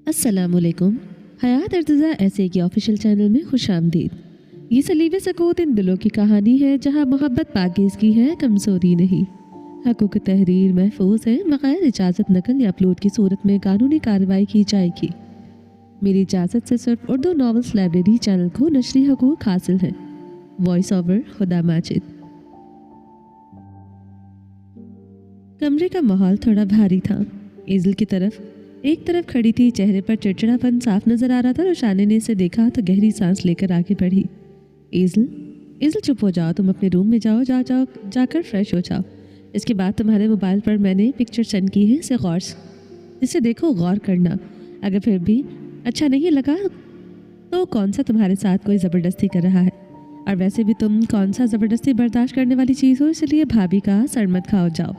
अस्सलाम वालेकुम। हयात अर्तज़ा ऐसे की ऑफिशियल चैनल में खुश आमदीद। ये सलीब सकूत इन दिलों की कहानी है जहाँ मोहब्बत पाकीज़गी है, कमज़ोरी नहीं। हकूक़ तहरीर महफूज है, बग़ैर इजाज़त नकल या अपलोड की सूरत में कानूनी कार्रवाई की जाएगी। मेरी इजाज़त से सिर्फ उर्दू नॉवेल्स लाइब्रेरी चैनल को नशरी हकूक़ हासिल हैं। वॉइस ओवर खुदा माजिद। कमरे का माहौल थोड़ा भारी था। एज़ल की एक तरफ खड़ी थी, चेहरे पर चिड़चिड़ापन साफ नजर आ रहा था। रोशानी ने इसे देखा तो गहरी सांस लेकर आगे बढ़ी। एज़ल चुप हो जाओ, तुम अपने रूम में जाओ, जाकर फ्रेश हो जाओ। इसके बाद तुम्हारे मोबाइल पर मैंने पिक्चर सेंड की है, इसे देखो, गौर करना। अगर फिर भी अच्छा नहीं लगा तो कौन सा तुम्हारे साथ कोई ज़बरदस्ती कर रहा है, और वैसे भी तुम कौन सा ज़बरदस्ती बर्दाश्त करने वाली चीज़ हो, इसलिए भाभी का सर मत खाओ। जाओ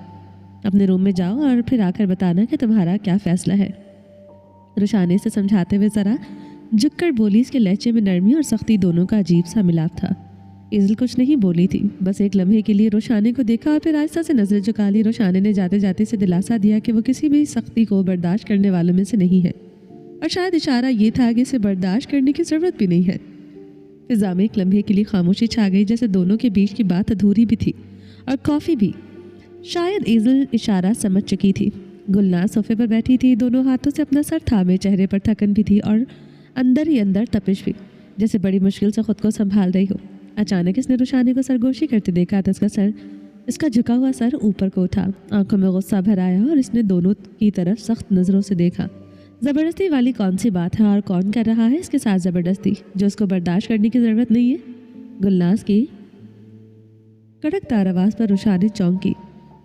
अपने रूम में जाओ और फिर आकर बताना कि तुम्हारा क्या फ़ैसला है। रोशानी से समझाते हुए ज़रा झुककर बोली। इसके लहजे में नरमी और सख्ती दोनों का अजीब सा मिलाप था। एज़ल कुछ नहीं बोली थी, बस एक लम्हे के लिए रोशानी को देखा और फिर आहिस्ता से नजरें झुका ली। रोशानी ने जाते जाते से दिलासा दिया कि वो किसी भी सख्ती को बर्दाश्त करने वालों में से नहीं है, और शायद इशारा ये था कि इसे बर्दाश्त करने की ज़रूरत भी नहीं है। फिज़ा में एक लम्हे के लिए खामोशी छा गई, जैसे दोनों के बीच की बात अधूरी भी थी और कॉफ़ी भी। शायद एज़ल इशारा समझ चुकी थी। गुलनाज़ सोफे पर बैठी थी, दोनों हाथों से अपना सर थामे। चेहरे पर थकन भी थी और अंदर ही अंदर तपिश भी, जैसे बड़ी मुश्किल से खुद को संभाल रही हो। अचानक इसने रोशानी को सरगोशी करते देखा तो इसका झुका हुआ सर ऊपर को उठा। आंखों में गुस्सा भर आया और इसने दोनों की तरफ सख्त नज़रों से देखा। ज़बरदस्ती वाली कौन सी बात है, और कौन कर रहा है इसके साथ ज़बरदस्ती, जो उसको बर्दाश्त करने की ज़रूरत नहीं है। गुलनाज़ की कड़कदार आवाज़ पर रोशानी चौंकी,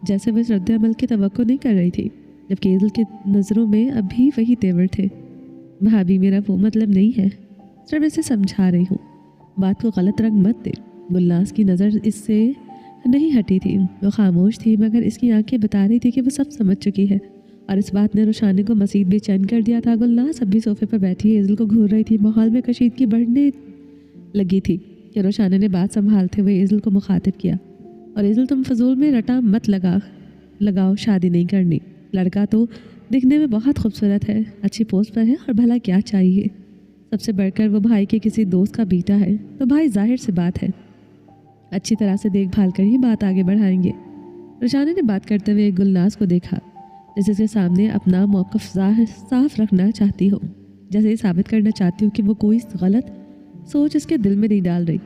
जैसे वह रद्द अमल की तवक्को नहीं कर रही थी, जबकि एज़ल की नज़रों में अभी वही तेवर थे। भाभी, मेरा वो मतलब नहीं है, सिर्फ इसे समझा रही हूँ, बात को गलत रंग मत दे। गुलनाज़ की नज़र इससे नहीं हटी थी, वो खामोश थी, मगर इसकी आंखें बता रही थी कि वो सब समझ चुकी है, और इस बात ने रोशानी को मज़ीद बेचैन कर दिया था। गुलनाज़ अब भी सोफे पर बैठी एज़ल को घूर रही थी। माहौल में कशीदगी बढ़ने लगी थी कि रोशानी ने बात संभालते हुए एज़ल को मुखातिब किया, और एज़ल, तुम फजूल में रटा मत लगाओ, शादी नहीं करनी। लड़का तो दिखने में बहुत खूबसूरत है, अच्छी पोस्ट पर है, और भला क्या चाहिए। सबसे बढ़कर वो भाई के किसी दोस्त का बेटा है, तो भाई जाहिर सी बात है अच्छी तरह से देखभाल कर ही बात आगे बढ़ाएंगे। रोशानी ने बात करते हुए गुलनाज़ को देखा, जैसे इसके सामने अपना मौक़िफ़ साफ रखना चाहती हो, जैसे ये साबित करना चाहती हो कि वो कोई गलत सोच इसके दिल में नहीं डाल रही।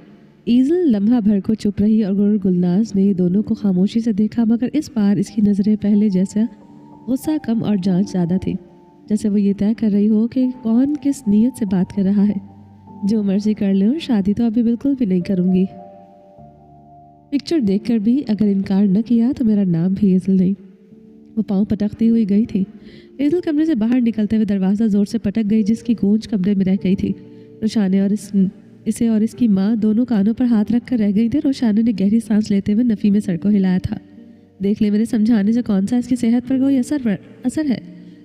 एज़ल लम्हा भर को चुप रही और गुलनाज़ ने दोनों को खामोशी से देखा, मगर इस बार इसकी नज़रें पहले जैसा गुस्सा कम और जांच ज़्यादा थी, जैसे वो ये तय कर रही हो कि कौन किस नीयत से बात कर रहा है। जो मर्जी कर ले, और शादी तो अभी बिल्कुल भी नहीं करूँगी। पिक्चर देखकर भी अगर इनकार न किया तो मेरा नाम भी एज़ल नहीं। वो पाँव पटकती हुई गई थी। एज़ल कमरे से बाहर निकलते हुए दरवाज़ा ज़ोर से पटक गई, जिसकी गूंज कमरे में रह गई थी। रोशानी और इसे और इसकी माँ दोनों कानों पर हाथ रख कर रह गई थी। रोशानी ने गहरी सांस लेते हुए नफ़ी में सर को हिलाया था। देख ले, मेरे समझाने से कौन सा इसकी सेहत पर कोई असर है।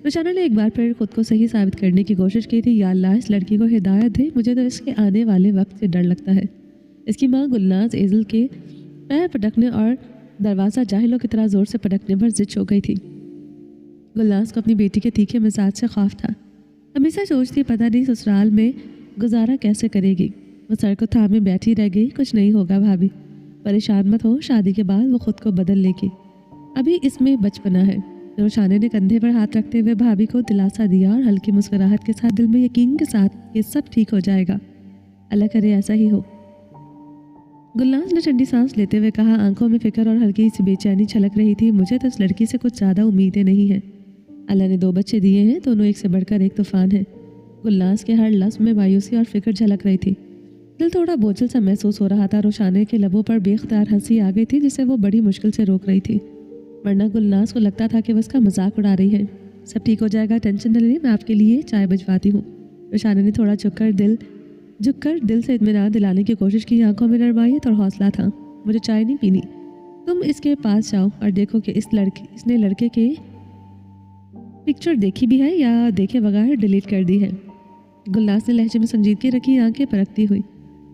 रोशानी ने एक बार फिर खुद को सही साबित करने की कोशिश की थी। या अल्लाह, इस लड़की को हिदायत दे, मुझे तो इसके आने वाले वक्त से डर लगता है। इसकी माँ गुलनाज़ एज़ल के पैर पटकने और दरवाज़ा जाहिलों की तरह ज़ोर से पटकने पर ज़िद हो गई थी। गुलनाज़ को अपनी बेटी के तीखे मिजाज से खौफ था। हमेशा सोचती, पता नहीं ससुराल में गुजारा कैसे करेगी। वो सर को थामे बैठी रह गई। कुछ नहीं होगा भाभी, परेशान मत हो, शादी के बाद वो खुद को बदल लेगी, अभी इसमें बचपना है। रोशानी ने कंधे पर हाथ रखते हुए भाभी को दिलासा दिया और हल्की मुस्कुराहट के साथ, दिल में यकीन के साथ, ये सब ठीक हो जाएगा, अल्लाह करे ऐसा ही हो। गुलनाज़ ने ठंडी सांस लेते हुए कहा, आंखों में फिक्र और हल्की सी बेचैनी छलक रही थी। मुझे तो इस लड़की से कुछ ज़्यादा उम्मीदें नहीं हैं। अल्लाह ने 2 बच्चे दिए हैं, दोनों एक से बढ़कर एक तूफान है। गुलनाज़ के हर लफ्ज़ में मायूसी और फिक्र झलक रही थी। दिल थोड़ा बोझल सा महसूस हो रहा था। रोशानी के लबों पर बेख्तियार हंसी आ गई थी, जिसे वो बड़ी मुश्किल से रोक रही थी, वरना गुलनाज़ को लगता था कि वो उसका मजाक उड़ा रही है। सब ठीक हो जाएगा, टेंशन न लें, मैं आपके लिए चाय भिजवाती हूँ। रोशानी ने थोड़ा झुककर दिल से इत्मीनान दिलाने की कोशिश की। आंखों में नरमाइयत और हौसला था। मुझे चाय नहीं पीनी, तुम इसके पास जाओ और देखो कि इसने लड़के के पिक्चर देखी भी है या देखे बगैर डिलीट कर दी है। गुलनाज़ ने लहजे में संजीदगी रखी, आंखें परखती हुई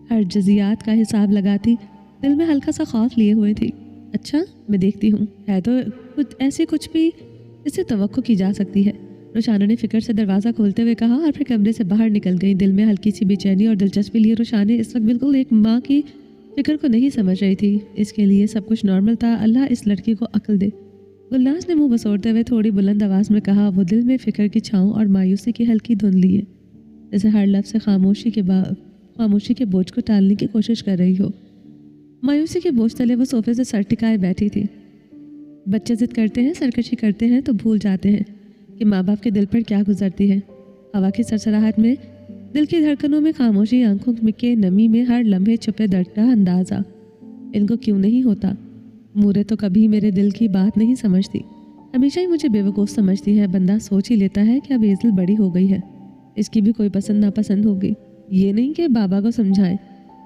हर जज़ियात का हिसाब लगाती, दिल में हल्का सा खौफ लिए हुए थी। अच्छा, मैं देखती हूँ, है तो कुछ भी इससे तवक्को की जा सकती है। रोशाना ने फिक्र से दरवाज़ा खोलते हुए कहा और फिर कमरे से बाहर निकल गई। दिल में हल्की सी बेचैनी और दिलचस्पी लिए रोशाना इस वक्त बिल्कुल एक माँ की फिक्र को नहीं समझ रही थी। इसके लिए सब कुछ नॉर्मल था। अल्लाह इस लड़की को अक्ल दे। गुलनाज ने मुंह बसोड़ते हुए थोड़ी बुलंद आवाज़ में कहा। वो दिल में फिक्र की छाँव और मायूसी की हल्की धुंध लिए, जैसे हर लफ्ज़ से खामोशी के बोझ को टालने की कोशिश कर रही हो। मायूसी के बोझ तले वो सोफे से सर टिकाए बैठी थी। बच्चे जिद करते हैं, सरकशी करते हैं तो भूल जाते हैं कि माँ बाप के दिल पर क्या गुजरती है। हवा की सरसराहट में, दिल की धड़कनों में, खामोशी आंखों के नमी में हर लम्हे छुपे दर्द का अंदाज़ा। इनको क्यों नहीं होता? मूरे तो कभी मेरे दिल की बात नहीं समझती, हमेशा ही मुझे बेवकूफ़ समझती है। बंदा सोच ही लेता है कि अब एज़िल बड़ी हो गई है, इसकी भी कोई पसंद नापसंद होगी। ये नहीं कि बाबा को समझाएं,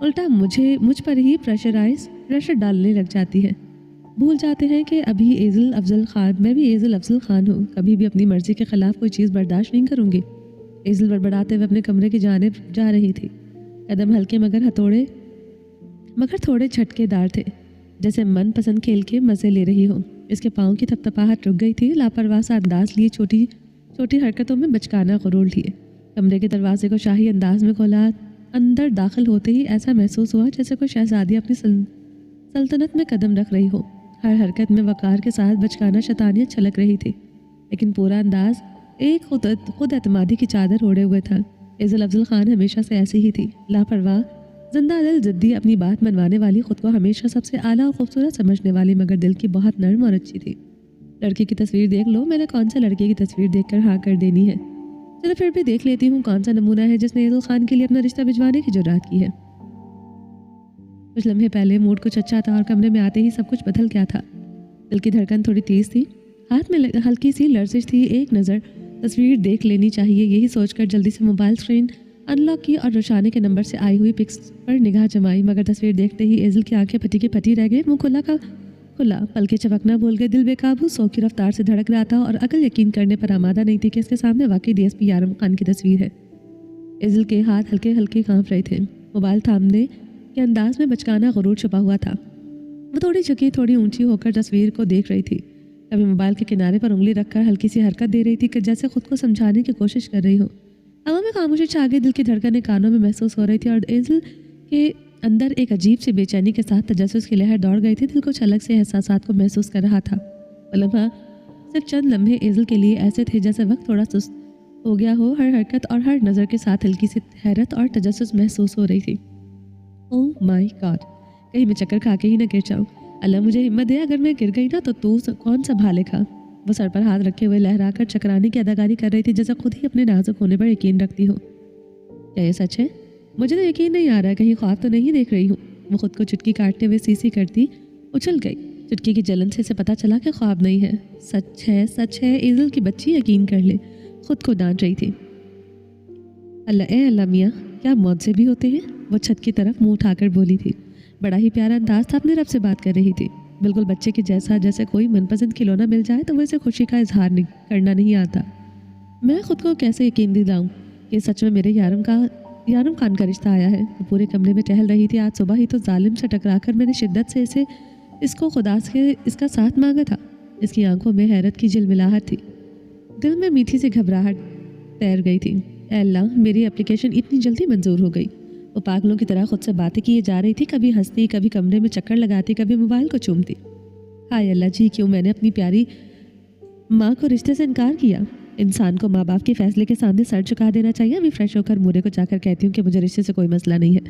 उल्टा मुझ पर ही प्रेशर डालने लग जाती है। भूल जाते हैं कि मैं भी एज़िल अफजल खान हूँ। कभी भी अपनी मर्ज़ी के ख़िलाफ़ कोई चीज़ बर्दाश्त नहीं करूँगी। एज़िल बड़बड़ाते हुए अपने कमरे की जानिब जा रही थी। कदम हल्के मगर थोड़े झटकेदार थे, जैसे मन पसंद खेल के मज़े ले रही हो। इसके पाँव की थपथपाहट रुक गई थी। लापरवाह सा अंदाज लिए छोटी छोटी हरकतों में बचकाना गुरूर लिए कमरे के दरवाजे को शाही अंदाज में खोला। अंदर दाखिल होते ही ऐसा महसूस हुआ जैसे कोई शहजादी अपनी सल्तनत में कदम रख रही हो। हर हरकत में वक़ार के साथ बचकाना शैतानियत छलक रही थी, लेकिन पूरा अंदाज एक खुद एतमादी की चादर ओढ़े हुए था। एज़िल अफजल खान हमेशा से ऐसी ही थी, लापरवाह, जिंदा दिल, जिद्दी, अपनी बात मनवाने वाली, खुद को हमेशा सबसे आला और खूबसूरत समझने वाली, मगर दिल की बहुत नर्म और अच्छी थी। लड़की की तस्वीर देख लो। मैंने कौन से लड़के की तस्वीर देखकर हाँ कर देनी है? चलो फिर भी देख लेती हूँ कौन सा नमूना है जिसने एज़िल खान के लिए अपना रिश्ता भिजवाने की जुर्रात की है। कुछ लम्हे पहले मूड कुछ अच्छा था और कमरे में आते ही सब कुछ बदल गया था। दिल की धड़कन थोड़ी तेज थी, हाथ में हल्की सी लर्जिश थी। एक नज़र तस्वीर देख लेनी चाहिए, यही सोचकर जल्दी से मोबाइल स्क्रीन अनलॉक की और रोशाने के नंबर से आई हुई पिक्स पर निगाह जमाई। मगर तस्वीर देखते ही एज़िल की आंखें फटी की फटी रह गई। मुँह खुला, पलके चबकना भूल गए। दिल बेकाबू सौ की रफ्तार से धड़क रहा था और अकल यकीन करने पर आमादा नहीं थी कि इसके सामने वाकई डीएसपी यारम खान की तस्वीर है। एज़िल के हाथ हल्के हल्के कांप रहे थे। मोबाइल थामने के अंदाज में बचकाना गुरूर छुपा हुआ था। वो थोड़ी झुकी, थोड़ी ऊंची होकर तस्वीर को देख रही थी। कभी मोबाइल के किनारे पर उंगली रखकर हल्की सी हरकत दे रही थी कि जैसे खुद को समझाने की कोशिश कर रही हो। हवा में खामोशी छा गई। दिल की धड़कनें कानों में महसूस हो रही थी और एज़िल के अंदर एक अजीब सी बेचैनी के साथ तजस्सुस की लहर दौड़ गई थी। दिल कुछ अलग से एहसासात को महसूस कर रहा था। लम्हा सिर्फ चंद लम्हे एज़िल के लिए ऐसे थे जैसे वक्त थोड़ा सुस्त हो गया हो। हर हरकत और हर नज़र के साथ हल्की सी हैरत और तजस्सुस महसूस हो रही थी। ओह माय गॉड, कहीं मैं चक्कर खा के ही ना गिर जाऊँ। अल्लाह मुझे हिम्मत दे, अगर मैं गिर गई ना तो तू कौन संभालेगा। वो सर पर हाथ रखे हुए लहराकर चकराने की अदाकारी कर रही थी, जैसा खुद ही अपने नाजुक होने पर यकीन रखती हो। क्या ये सच है? मुझे तो यकीन नहीं आ रहा, कहीं ख्वाब तो नहीं देख रही हूँ। वो खुद को चुटकी काटते हुए सीसी करती उछल गई। चुटकी की जलन से पता चला कि ख्वाब नहीं है, सच है। एज़िल की बच्ची, यकीन कर ले। खुद को डांट रही थी। अल्लाह मियाँ, क्या मौत से भी होते हैं? वो छत की तरफ मुंह उठाकर बोली थी। बड़ा ही प्यारा अंदाज था, अपने रब से बात कर रही थी, बिल्कुल बच्चे के जैसा। जैसे कोई मनपसंद खिलौना मिल जाए तो वैसे खुशी का इजहार करना नहीं आता। मैं खुद को कैसे यकीन दिलाऊं कि सच में मेरे यारम खान का रिश्ता आया है। वो पूरे कमरे में टहल रही थी। आज सुबह ही तो जालिम से टकराकर मैंने शिद्दत से इसको खुदा से इसका साथ मांगा था। इसकी आंखों में हैरत की झिलमिलाहट थी, दिल में मीठी सी घबराहट तैर गई थी। ऐ अल्लाह, मेरी एप्लीकेशन इतनी जल्दी मंजूर हो गई। वो पागलों की तरह खुद से बातें किए जा रही थी, कभी हंसती, कभी कमरे में चक्कर लगाती, कभी मोबाइल को चूमती। हाय अल्लाह जी, क्यों मैंने अपनी प्यारी माँ को रिश्ते से इनकार किया। इंसान को माँ बाप के फैसले के सामने सर झुका देना चाहिए। अभी फ्रेश होकर मूरे को जाकर कहती हूँ कि मुझे रिश्ते से कोई मसला नहीं है।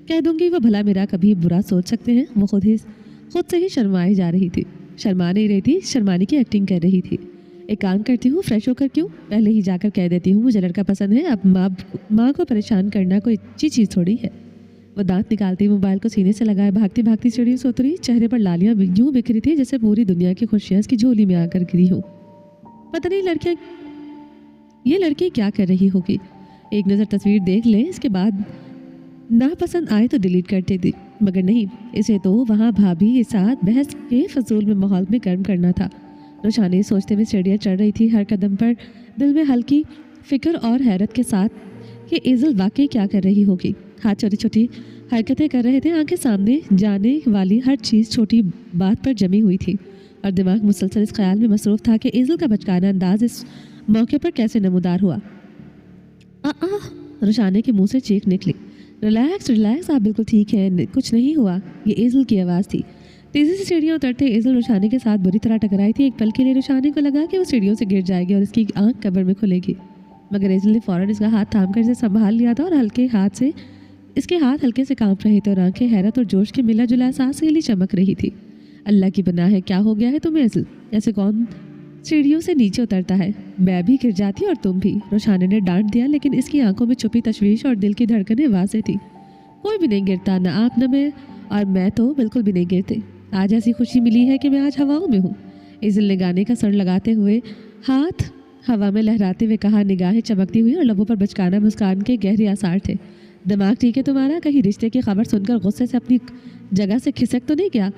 कह दूंगी वो भला मेरा कभी बुरा सोच सकते हैं। वो खुद से ही शर्माई जा रही थी। शर्मा नहीं रही थी, शर्माने की एक्टिंग कर रही थी। एक काम करती हूँ, फ्रेश होकर क्यों पहले ही जाकर कह देती हूँ मुझे लड़का पसंद है। अब माँ को परेशान करना कोई अच्छी चीज़ थोड़ी है। वो दांत निकालती मोबाइल को सीने से लगाए भागती भागती चिड़ी से उतरी। चेहरे पर लालियाँ यूँ बिखरी थी जैसे पूरी दुनिया की खुशियाँ इसकी झोली में आकर गिरी हो। पता नहीं ये लड़की क्या कर रही होगी। एक नज़र तस्वीर देख ले, इसके बाद नापसंद आए तो डिलीट करते थी, मगर नहीं, इसे तो वहाँ भाभी के साथ बहस के फजूल में माहौल में गर्म करना था। रोशानी सोचते हुए सीढ़ियाँ चढ़ रही थी, हर कदम पर दिल में हल्की फिक्र और हैरत के साथ कि एज़िल वाकई क्या कर रही होगी। हाथ छोटी छोटी हरकतें कर रहे थे, आंखें सामने जाने वाली हर चीज़ छोटी बात पर जमी हुई थी और दिमाग मुसलसल इस ख्याल में मसरूफ़ था कि एज़िल का बचकाना अंदाज इस मौके पर कैसे नमूदार हुआ। रुशाने के मुंह से चीख निकली। रिलैक्स रिलैक्स, आप बिल्कुल ठीक हैं, कुछ नहीं हुआ। ये एजल की आवाज़ थी। तेज़ी से सीढ़ियाँ उतरते एजल रुशाने के साथ बुरी तरह टकराई थी। एक पल के लिए रुशाने को लगा कि वो सीढ़ियों से गिर जाएगी और इसकी आंख कब्र में खुलेगी, मगर एजल ने फ़ौरन इसका हाथ थाम कर इसे संभाल लिया था और इसके हाथ हल्के से कांप रहे थे और आंखें हैरत और जोश के मिला जुला एहसास के लिए चमक रही थी। अल्लाह की बना है, क्या हो गया है तुम्हें एजल? ऐसे कौन सीढ़ियों से नीचे उतरता है? मैं भी गिर जाती और तुम भी, रुशाने ने डांट दिया, लेकिन इसकी आंखों में छुपी तशवीश और दिल की धड़कनें वाज़ेह थी। कोई भी नहीं गिरता, ना आप न मैं, और मैं तो बिल्कुल भी नहीं गिरते। आज ऐसी खुशी मिली है कि मैं आज हवाओं में हूँ। एजल ने गाने का सर लगाते हुए हाथ हवा में लहराते हुए कहा। निगाहें चमकती हुई और लबों पर बचकाना मुस्कान के गहरे आसार थे। दिमाग ठीक है तुम्हारा? कहीं रिश्ते की खबर सुनकर गुस्से से अपनी जगह से खिसक तो नहीं गया?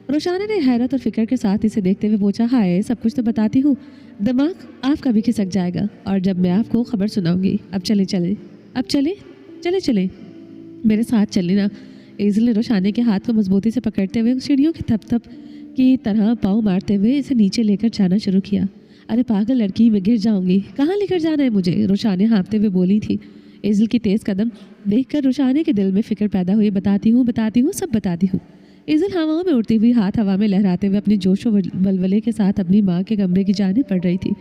रुशाने ने हैरत और फिक्र के साथ इसे देखते हुए पूछा। हाय, सब कुछ तो बताती हूँ, दिमाग आपका भी खिसक जाएगा, और जब मैं आपको खबर सुनाऊंगी। अब चले चले मेरे साथ चले ना। एजल ने रुशाने के हाथ को मजबूती से पकड़ते हुए सीढ़ियों की थप थप की तरह पाँव मारते हुए इसे नीचे लेकर जाना शुरू किया। अरे पागल लड़की, मैं गिर जाऊंगी, कहाँ लेकर जाना है मुझे? रुशाने हाँफते हुए बोली थी। एजल की तेज़ कदम देखकर रुशाने के दिल में फिक्र पैदा हुई। बताती हूँ, सब बताती हूँ। एजल हवाओं में उड़ती हुई, हाथ हवा में लहराते हुए अपनी जोश व बलबले के साथ अपनी माँ के कमरे की जानिब बढ़ रही थी।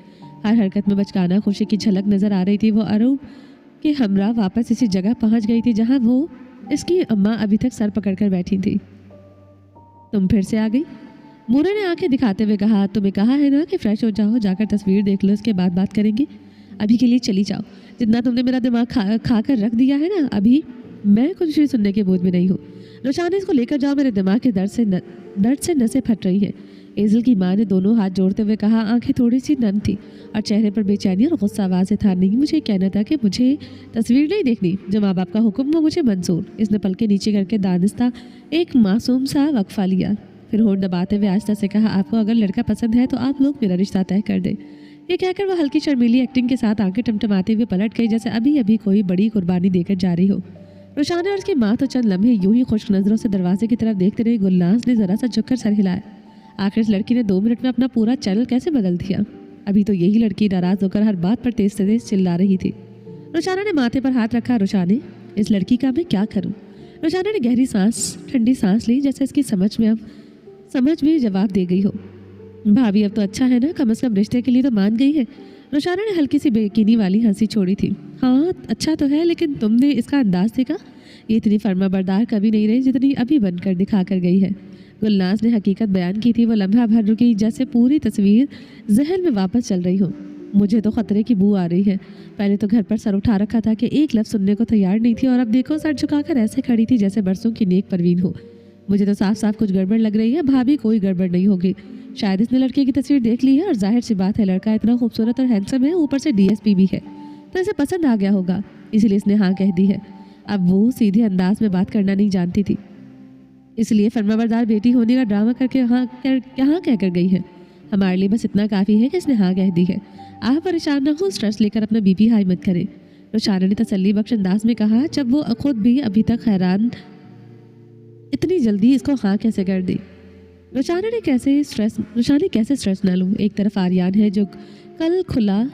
हर हरकत में बचकाना खुशी की झलक नजर आ रही थी। वो अरूब के हमरा वापस इसी जगह पहुँच गई थी जहाँ वो इसकी अम्मा अभी तक सर पकड़कर बैठी थी। तुम फिर से आ गई? मूरे ने आंखें दिखाते हुए कहा। तुम्हें कहा है ना कि फ्रेश हो जाओ, जाकर तस्वीर देख लो, उसके बाद बात करेंगे। अभी के लिए चली जाओ। जितना तुमने मेरा दिमाग खा कर रख दिया है ना, अभी मैं कुछ भी सुनने के बोध में नहीं हूँ। रुशाने, इसको लेकर जाओ, मेरे दिमाग के दर्द से नसें फट रही हैं। एजल की माँ ने दोनों हाथ जोड़ते हुए कहा। आंखें थोड़ी सी नम थी और चेहरे पर बेचैनी और गुस्सा आवाज़ था। नहीं, मुझे कहना था कि मुझे तस्वीर नहीं देखनी, जो माँ बाप का हुक्म वो मुझे मंजूर। इसने पल के नीचे करके दानिस्ता एक मासूम सा वक्फा लिया, फिर होंठ दबाते हुए आस्था से कहा। आपको अगर लड़का पसंद है तो आप लोग मेरा रिश्ता तय कर दें। ये कहकर वह हल्की शर्मीली एक्टिंग के साथ आंखें टमटमाते हुए पलट गई, जैसे अभी अभी कोई बड़ी कुर्बानी देकर जा रही हो। रुशाने और उसकी माँ तो चंद लम्हे यूं ही खुश्क नजरों से दरवाजे की तरफ देखते रहे। गुलनाज ने जरा सा झुककर सर हिलाया। आखिर इस लड़की ने 2 मिनट में अपना पूरा चैनल कैसे बदल दिया? अभी तो यही लड़की नाराज होकर हर बात पर तेज से तेज चिल्ला रही थी। रुशाना ने माथे पर हाथ रखा। रुशाने, इस लड़की का मैं क्या करूं? रुशाना ने गहरी ठंडी सांस ली, जैसे इसकी समझ में जवाब दे गई हो। भाभी, अब तो अच्छा है ना, कम से कम रिश्ते के लिए तो मान गई है। रुशाना ने हल्की सी बेयकीनी वाली हंसी छोड़ी थी। हाँ, अच्छा तो है, लेकिन तुमने इसका अंदाज देखा? ये इतनी फर्माबरदार कभी नहीं रही जितनी अभी बनकर दिखा कर गई है। गुलनाज ने हकीकत बयान की थी। वो लम्हा भर रुकी, जैसे पूरी तस्वीर जहन में वापस चल रही हो। मुझे तो खतरे की बू आ रही है। पहले तो घर पर सर उठा रखा था कि एक लफ्ज़ सुनने को तैयार नहीं थी, और अब देखो सर झुकाकर ऐसे खड़ी थी जैसे बरसों की नेक परवीन हो। मुझे तो साफ साफ कुछ गड़बड़ लग रही है। भाभी, कोई गड़बड़ नहीं होगी। शायद इसने लड़के की तस्वीर देख ली है, और जाहिर सी बात है, लड़का इतना खूबसूरत और हैंडसम है, ऊपर से DSP भी है, तो इसे पसंद आ गया होगा, इसीलिए इसने हाँ कह दी है। अब वो सीधे अंदाज में बात करना नहीं जानती थी, इसलिए फर्माबरदार बेटी होने का ड्रामा करके हाँ कह कर गई है। हमारे लिए बस इतना काफ़ी है कि इसने हाँ कह दी है। आप परेशान ना हो, स्ट्रेस लेकर अपना BP हाई मत करें। रुशाना ने तसल्ली बख्श अंदाज में कहा, जब वो खुद भी अभी तक हैरान इतनी जल्दी इसको हाँ कैसे कर दी। रुशाने कैसे स्ट्रेस ना लूँ। एक तरफ आर्यान है जो कल खुला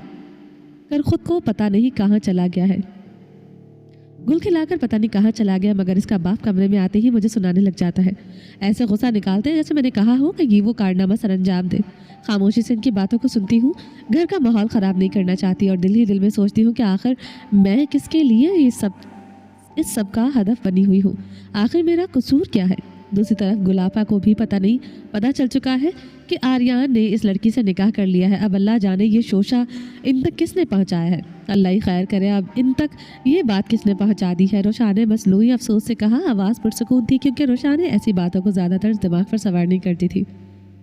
कर खुद को पता नहीं कहाँ चला गया है, गुल खिलाकर पता नहीं कहाँ चला गया, मगर इसका बाप कमरे में आते ही मुझे सुनाने लग जाता है। ऐसे गुस्सा निकालते हैं जैसे मैंने कहा हो कि ये वो कारनामा सर अंजाम दे। खामोशी से इनकी बातों को सुनती हूँ, घर का माहौल ख़राब नहीं करना चाहती, और दिल ही दिल में सोचती हूँ कि आखिर मैं किसके लिए इस सब का हदफ बनी हुई हूँ। आखिर मेरा कसूर क्या है? दूसरी तरफ गुलाबा को भी पता चल चुका है कि आर्यान ने इस लड़की से निकाह कर लिया है। अब अल्लाह जाने ये शोशा इन तक किसने पहुंचाया है। अल्लाह ही खैर करे, अब इन तक ये बात किसने पहुंचा दी है। रुशाने मसनूई अफसोस से कहा। आवाज़ पुरसकून थी, क्योंकि रुशाने ऐसी बातों को ज़्यादातर दिमाग पर सवार नहीं करती थी।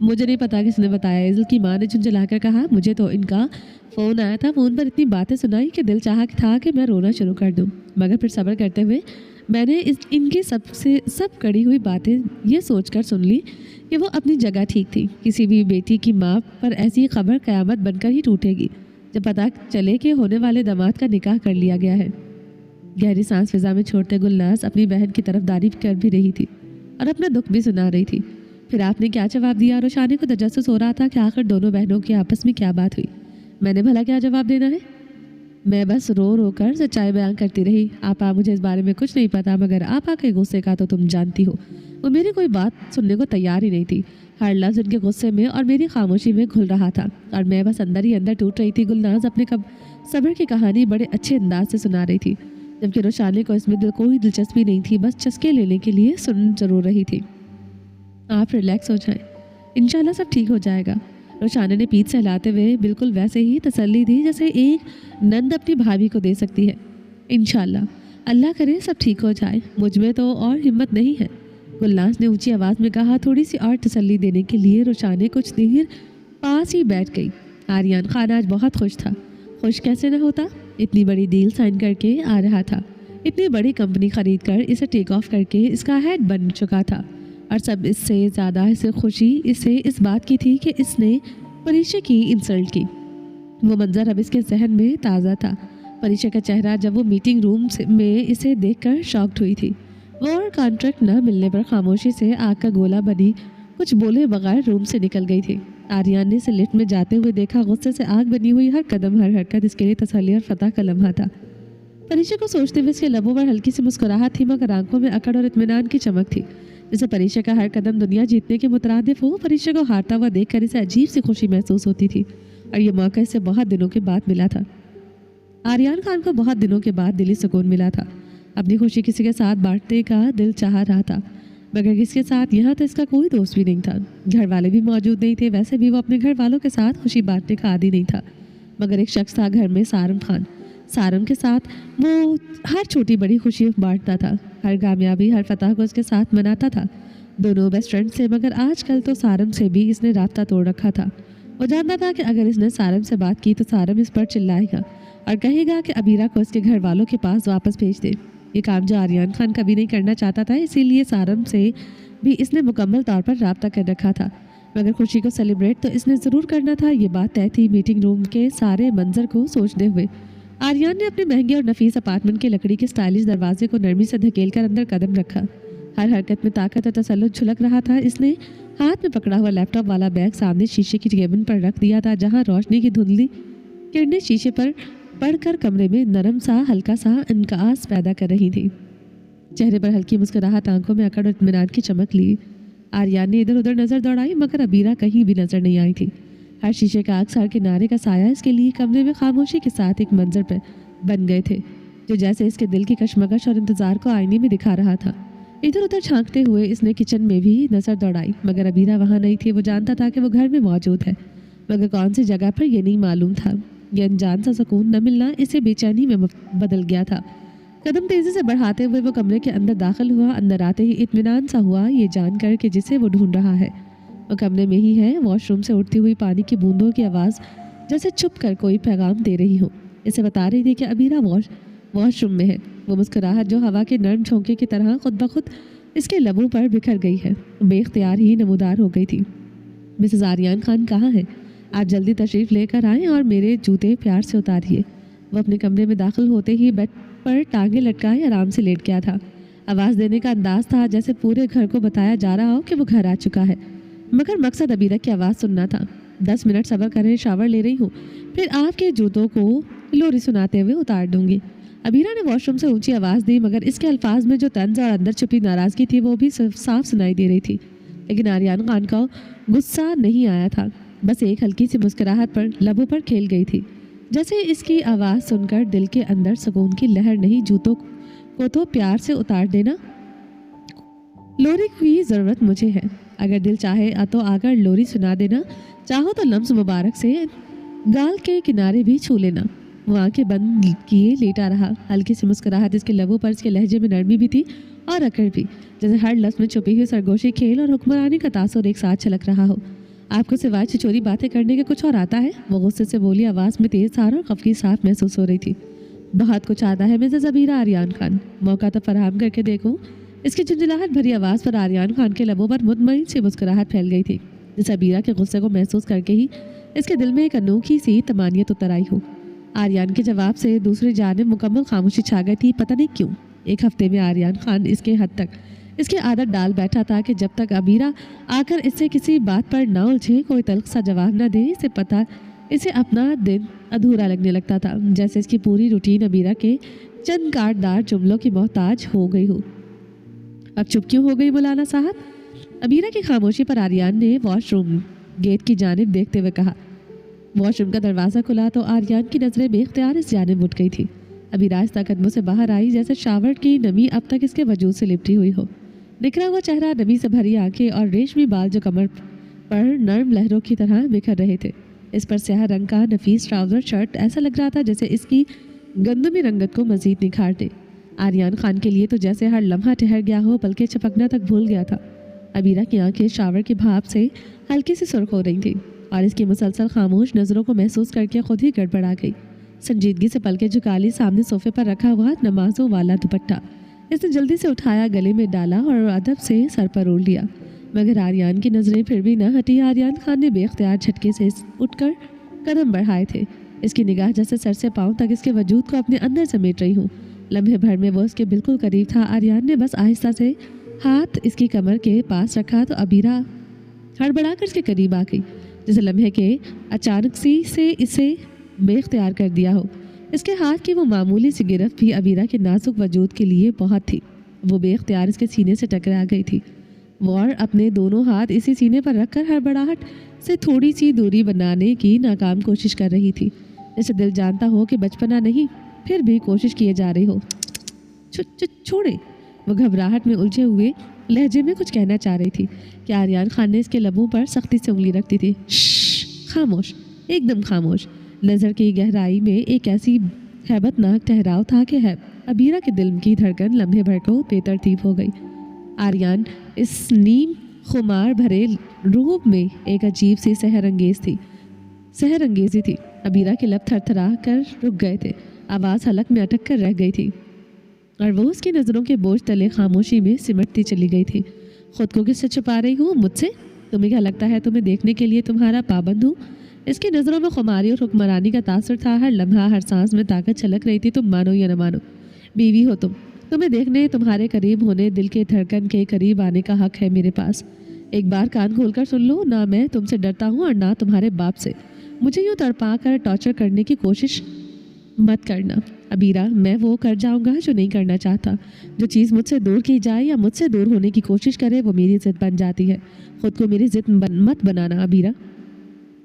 मुझे नहीं पता किसने बताया, इज़ल की माँ ने झुंझलाकर कहा। मुझे तो इनका फ़ोन आया था, फ़ोन पर इतनी बातें सुनाई कि दिल चाहा था कि मैं रोना शुरू कर दूँ, मगर फिर सब्र करते हुए मैंने इनकी सब कड़ी हुई बातें ये सोचकर सुन ली कि वो अपनी जगह ठीक थी। किसी भी बेटी की माँ पर ऐसी खबर क़यामत बनकर ही टूटेगी जब पता चले कि होने वाले दामाद का निकाह कर लिया गया है। गहरी सांस फिजा में छोड़ते गुलनाज अपनी बहन की तरफदारी कर भी रही थी और अपना दुख भी सुना रही थी। फिर आपने क्या जवाब दिया? रुशाने को तजस्सुस हो रहा था कि आखिर दोनों बहनों के आपस में क्या बात हुई। मैंने भला क्या जवाब देना है? मैं बस रो रो कर सच्चाई बयान करती रही। आपा, मुझे इस बारे में कुछ नहीं पता, मगर आपा के गुस्से का तो तुम जानती हो। वो मेरी कोई बात सुनने को तैयार ही नहीं थी। हर लफ्ज़ उनके गुस्से में और मेरी खामोशी में घुल रहा था और मैं बस अंदर ही अंदर टूट रही थी। गुलनाज अपने सब्र की कहानी बड़े अच्छे अंदाज से सुना रही थी, जबकि रोशानी को इसमें कोई दिलचस्पी नहीं थी, बस चस्के लेने के लिए सुन जरूर रही थी। आप रिलैक्स हो जाएं, इंशाल्लाह सब ठीक हो जाएगा। रोशानी ने पीठ सहलाते हुए बिल्कुल वैसे ही तसल्ली दी जैसे एक नंद अपनी भाभी को दे सकती है। इंशाल्लाह, अल्लाह करे सब ठीक हो जाए, मुझ में तो और हिम्मत नहीं है, गुलनाज ने ऊंची आवाज़ में कहा। थोड़ी सी और तसल्ली देने के लिए रोशानी कुछ देर पास ही बैठ गई। आर्यन खान आज बहुत खुश था। खुश कैसे न होता, इतनी बड़ी डील साइन करके आ रहा था, इतनी बड़ी कंपनी खरीद कर इसे टेक ऑफ करके इसका हेड बन चुका था, और सब इससे ज़्यादा इसे खुशी इसे इस बात की थी कि इसने परीक्षा की इंसल्ट की। वो मंजर अब इसके जहन में ताज़ा था। परीक्षा का चेहरा जब वो मीटिंग रूम में इसे देखकर शॉक्ड हुई थी। वो और कॉन्ट्रैक्ट न मिलने पर खामोशी से आग का गोला बनी कुछ बोले बगैर रूम से निकल गई थी। आर्यन ने इसे लिफ्ट में जाते हुए देखा। गुस्से से आग बनी हुई हर कदम हर हरकत इसके लिए तसल्ली और फतह का लम्हा था। परीक्षा को सोचते हुए इसके लबों पर हल्की सी मुस्कुराहट थी, मगर आंखों में अकड़ और इत्मीनान की चमक थी, जैसे परीक्षा का हर कदम दुनिया जीतने के मुतरादिफ हो। परीक्षा को हारता हुआ देखकर इसे अजीब सी खुशी महसूस होती थी, और ये मौका इसे बहुत दिनों के बाद मिला था। आर्यन खान को बहुत दिनों के बाद दिली सुकून मिला था। अपनी खुशी किसी के साथ बांटने का दिल चाह रहा था, मगर किसके साथ? यहाँ तो इसका कोई दोस्त भी नहीं था, घर वाले भी मौजूद नहीं थे। वैसे भी वो अपने घर वालों के साथ खुशी बांटने का आदी नहीं था, मगर एक शख्स था घर में, सारम खान। सारम के साथ वो हर छोटी बड़ी खुशी बांटता था, हर कामयाबी हर फतह को उसके साथ मनाता था। दोनों बेस्ट फ्रेंड थे, मगर आजकल तो सारम से भी इसने राब्ता तोड़ रखा था। वो जानता था कि अगर इसने सारम से बात की तो सारम इस पर चिल्लाएगा और कहेगा कि अबीरा को इसके घर वालों के पास वापस भेज दे। ये काम जो आर्यन खान कभी नहीं करना चाहता था, इसीलिए सारम से भी इसने मुकम्मल तौर पर राब्ता कर रखा था। मगर खुशी को सेलिब्रेट तो इसने ज़रूर करना था, ये बात तय थी। मीटिंग रूम के सारे मंजर को सोचते हुए आर्यन ने अपने महंगे और नफीस अपार्टमेंट के लकड़ी के स्टाइलिश दरवाजे को नरमी से धकेलकर अंदर कदम रखा। हर हरकत में ताकत और तसल्लुत झलक रहा था। इसने हाथ में पकड़ा हुआ लैपटॉप वाला बैग सामने शीशे की केबिन पर रख दिया था, जहाँ रोशनी की धुंधली किरणें शीशे पर पड़कर कमरे में नरम सा हल्का सा इनकास पैदा कर रही थी। चेहरे पर हल्की मुस्कुराहट, आंखों में अकड़ और इत्मीनान की चमक ली। आर्यन ने इधर उधर नजर दौड़ाई, मगर अबीरा कहीं भी नजर नहीं आई थी। हर शीशे का अक्सर किनारे का साया इसके लिए कमरे में खामोशी के साथ एक मंजर पर बन गए थे, जो जैसे इसके दिल की कशमकश और इंतजार को आईने में दिखा रहा था। इधर उधर झांकते हुए इसने किचन में भी नजर दौड़ाई, मगर अबीरा वहाँ नहीं थी। वो जानता था कि वो घर में मौजूद है, मगर कौन सी जगह पर ये नहीं मालूम था। यह अनजान सा सुकून न मिलना इसे बेचैनी में बदल गया था। कदम तेजी से बढ़ाते हुए वो कमरे के अंदर दाखिल हुआ। अंदर आते ही इत्मीनान सा हुआ, ये जानकर कि जिसे वो ढूंढ रहा है वो कमरे में ही है। वॉशरूम से उठती हुई पानी की बूंदों की आवाज़ जैसे छुप कर कोई पैगाम दे रही हो, इसे बता रही थी कि अबीरा वॉशरूम में है। वो मुस्कुराहट जो हवा के नर्म झोंके की तरह खुद ब खुद इसके लबों पर बिखर गई है, बेख्तियार ही नमूदार हो गई थी। मिसेस आर्यन खान कहाँ है? आप जल्दी तशरीफ़ लेकर आएँ और मेरे जूते प्यार से उतारिए। वो अपने कमरे में दाखिल होते ही बेड पर टांगे लटकाए आराम से लेट गया था। आवाज़ देने का अंदाज था जैसे पूरे घर को बताया जा रहा हो कि वो घर आ चुका है, मगर मकसद अबीरा की आवाज़ सुनना था। 10 मिनट सब्र करें, शावर ले रही हूँ, फिर आपके जूतों को लोरी सुनाते हुए उतार दूंगी। अबीरा ने वॉशरूम से ऊंची आवाज़ दी, मगर इसके अल्फाज में जो तंज और अंदर छुपी नाराज़गी थी वो भी साफ सुनाई दे रही थी। लेकिन आर्यन खान का गुस्सा नहीं आया था, बस एक हल्की सी मुस्कुराहट पर लबों पर खेल गई थी, जैसे इसकी आवाज़ सुनकर दिल के अंदर सुकून की लहर नहीं, जूतों को तो प्यार से उतार देना। लोरी की ज़रूरत मुझे है, अगर दिल चाहे तो आकर लोरी सुना देना, चाहो तो लम्स मुबारक से गाल के किनारे भी छू लेना। वो आंखें बंद किए लेटा रहा। हल्की सी मुस्कुराहट इसके लबों पर, इसके लहजे में नरमी भी थी और अकड़ भी, जैसे हर लफ्ज़ में छुपी हुई सरगोशी खेल और हुक्मरानी का तासुर एक साथ छलक रहा हो। आपको सिवाय छिचोरी बातें करने के कुछ और आता है? वो गुस्से से बोली, आवाज़ में तेज सार और खफकी साफ महसूस हो रही थी। बहुत कुछ आता है मिसेस अबीरा आर्यन खान, मौका तो फराहम करके देखो। इसकी झुंझलाहट भरी आवाज़ पर आर्यन खान के लबों पर मुतमईन सी मुस्कुराहट फैल गई थी, जैसे अबीरा के गुस्से को महसूस करके ही इसके दिल में एक अनोखी सी तमानियत उतर आई हो। आर्यन के जवाब से दूसरी जानिब मुकम्मल खामोशी छा गई थी। पता नहीं क्यों एक हफ्ते में आर्यन खान इसके हद तक इसकी आदत डाल बैठा था कि जब तक अबीरा आकर इससे किसी बात पर ना उलझे, कोई तल्ख सा जवाब न दे, इसे अपना दिन अधूरा लगने लगता था, जैसे इसकी पूरी रूटीन अबीरा के चंद काटदार जुमलों की मोहताज हो गई हो। अब चुप क्यों हो गई मौलाना साहब? अबीरा की खामोशी पर आर्यान ने वॉशरूम गेट की जानिब देखते हुए कहा। वॉशरूम का दरवाज़ा खुला तो आर्यान की नज़रें बेख्तियार इस जानिब उठ गई थी। अबीरा आहिस्ता कदमों से बाहर आई, जैसे शावर की नमी अब तक इसके वजूद से लिपटी हुई हो। निखरा हुआ चेहरा, नमी से भरी आंखें और रेशमी बाल जो कमर पर नर्म लहरों की तरह बिखर रहे थे। इस पर स्याह रंग का नफीस ट्राउज़र शर्ट ऐसा लग रहा था जैसे इसकी गंदमी रंगत को मज़ीद निखार दे। आर्यान खान के लिए तो जैसे हर लम्हा ठहर गया हो, बल्कि छपकना तक भूल गया था। अबीरा की आंखें शावर की भाप से हल्की सी सुर्ख हो रही थी और इसकी मुसलसल खामोश नज़रों को महसूस करके खुद ही गड़बड़ा गई। संजीदगी से पलके झुका ली सामने सोफे पर रखा हुआ नमाजों वाला दुपट्टा इसने जल्दी से उठाया, गले में डाला और अदब से सर पर ओढ़ लिया। मगर आर्यान की नज़रें फिर भी न हटी। आर्यान खान ने बेख्तियार झटके से उठकर कदम बढ़ाए थे। इसकी निगाह जैसे सर से पाँव तक इसके वजूद को अपने अंदर समेट रही हूँ। लम्हे भर में वो उसके बिल्कुल करीब था। आर्यान ने बस आहिस्ता से हाथ इसकी कमर के पास रखा तो अबीरा हड़बड़ा कर इसके करीब आ गई, जैसे लम्हे के अचानक से इसे बेख्तियार कर दिया हो। इसके हाथ की वो मामूली सी गिरफ्त भी अबीरा के नाजुक वजूद के लिए बहुत थी। वो बेख्तियार इसके सीने से टकरा गई थी। वो और अपने दोनों हाथ इसी सीने पर रखकर हड़बड़ाहट से थोड़ी सी दूरी बनाने की नाकाम कोशिश कर रही थी, जैसे दिल जानता हो कि बचपना नहीं फिर भी कोशिश किए जा रही हो। छोड़े। वो घबराहट में उलझे हुए लहजे में कुछ कहना चाह रही थी कि आर्यान खान ने इसके लबों पर सख्ती से उंगली रख दी थी। खामोश, एकदम खामोश। नज़र की गहराई में एक ऐसी हैबतनाक ठहराव था कि अबीरा के दिल की धड़कन लम्हे भर को बेतरतीब हो गई। आर्यान इस नीम खुमार भरे रूप में एक अजीब सी सहरंगेजी थी। अबीरा के लब थरथरा कर रुक गए थे, आवाज़ हलक में अटक कर रह गई थी और वो उसकी नज़रों के बोझ तले खामोशी में सिमटती चली गई थी। खुद को किससे छुपा रही हूँ? मुझसे? तुम्हें क्या लगता है तुम्हें देखने के लिए तुम्हारा पाबंद हूँ? इसकी नज़रों में खुमारी और हुक्मरानी का तासुर था। हर लम्हा, हर सांस में ताकत छलक रही थी। तुम मानो या न मानो, बीवी हो तुम। तुम्हें देखने, तुम्हारे करीब होने, दिल के धड़कन के करीब आने का हक है मेरे पास। एक बार कान खोलकर सुन लो, ना मैं तुमसे डरता हूँ और ना तुम्हारे बाप से। मुझे यूँ तड़पा कर टॉर्चर करने की कोशिश मत करना अबीरा। मैं वो कर जाऊँगा जो नहीं करना चाहता। जो चीज़ मुझसे दूर की जाए या मुझसे दूर होने की कोशिश करे वो मेरी ज़िद बन जाती है। खुद को मेरी ज़िद मत बनाना अबीरा।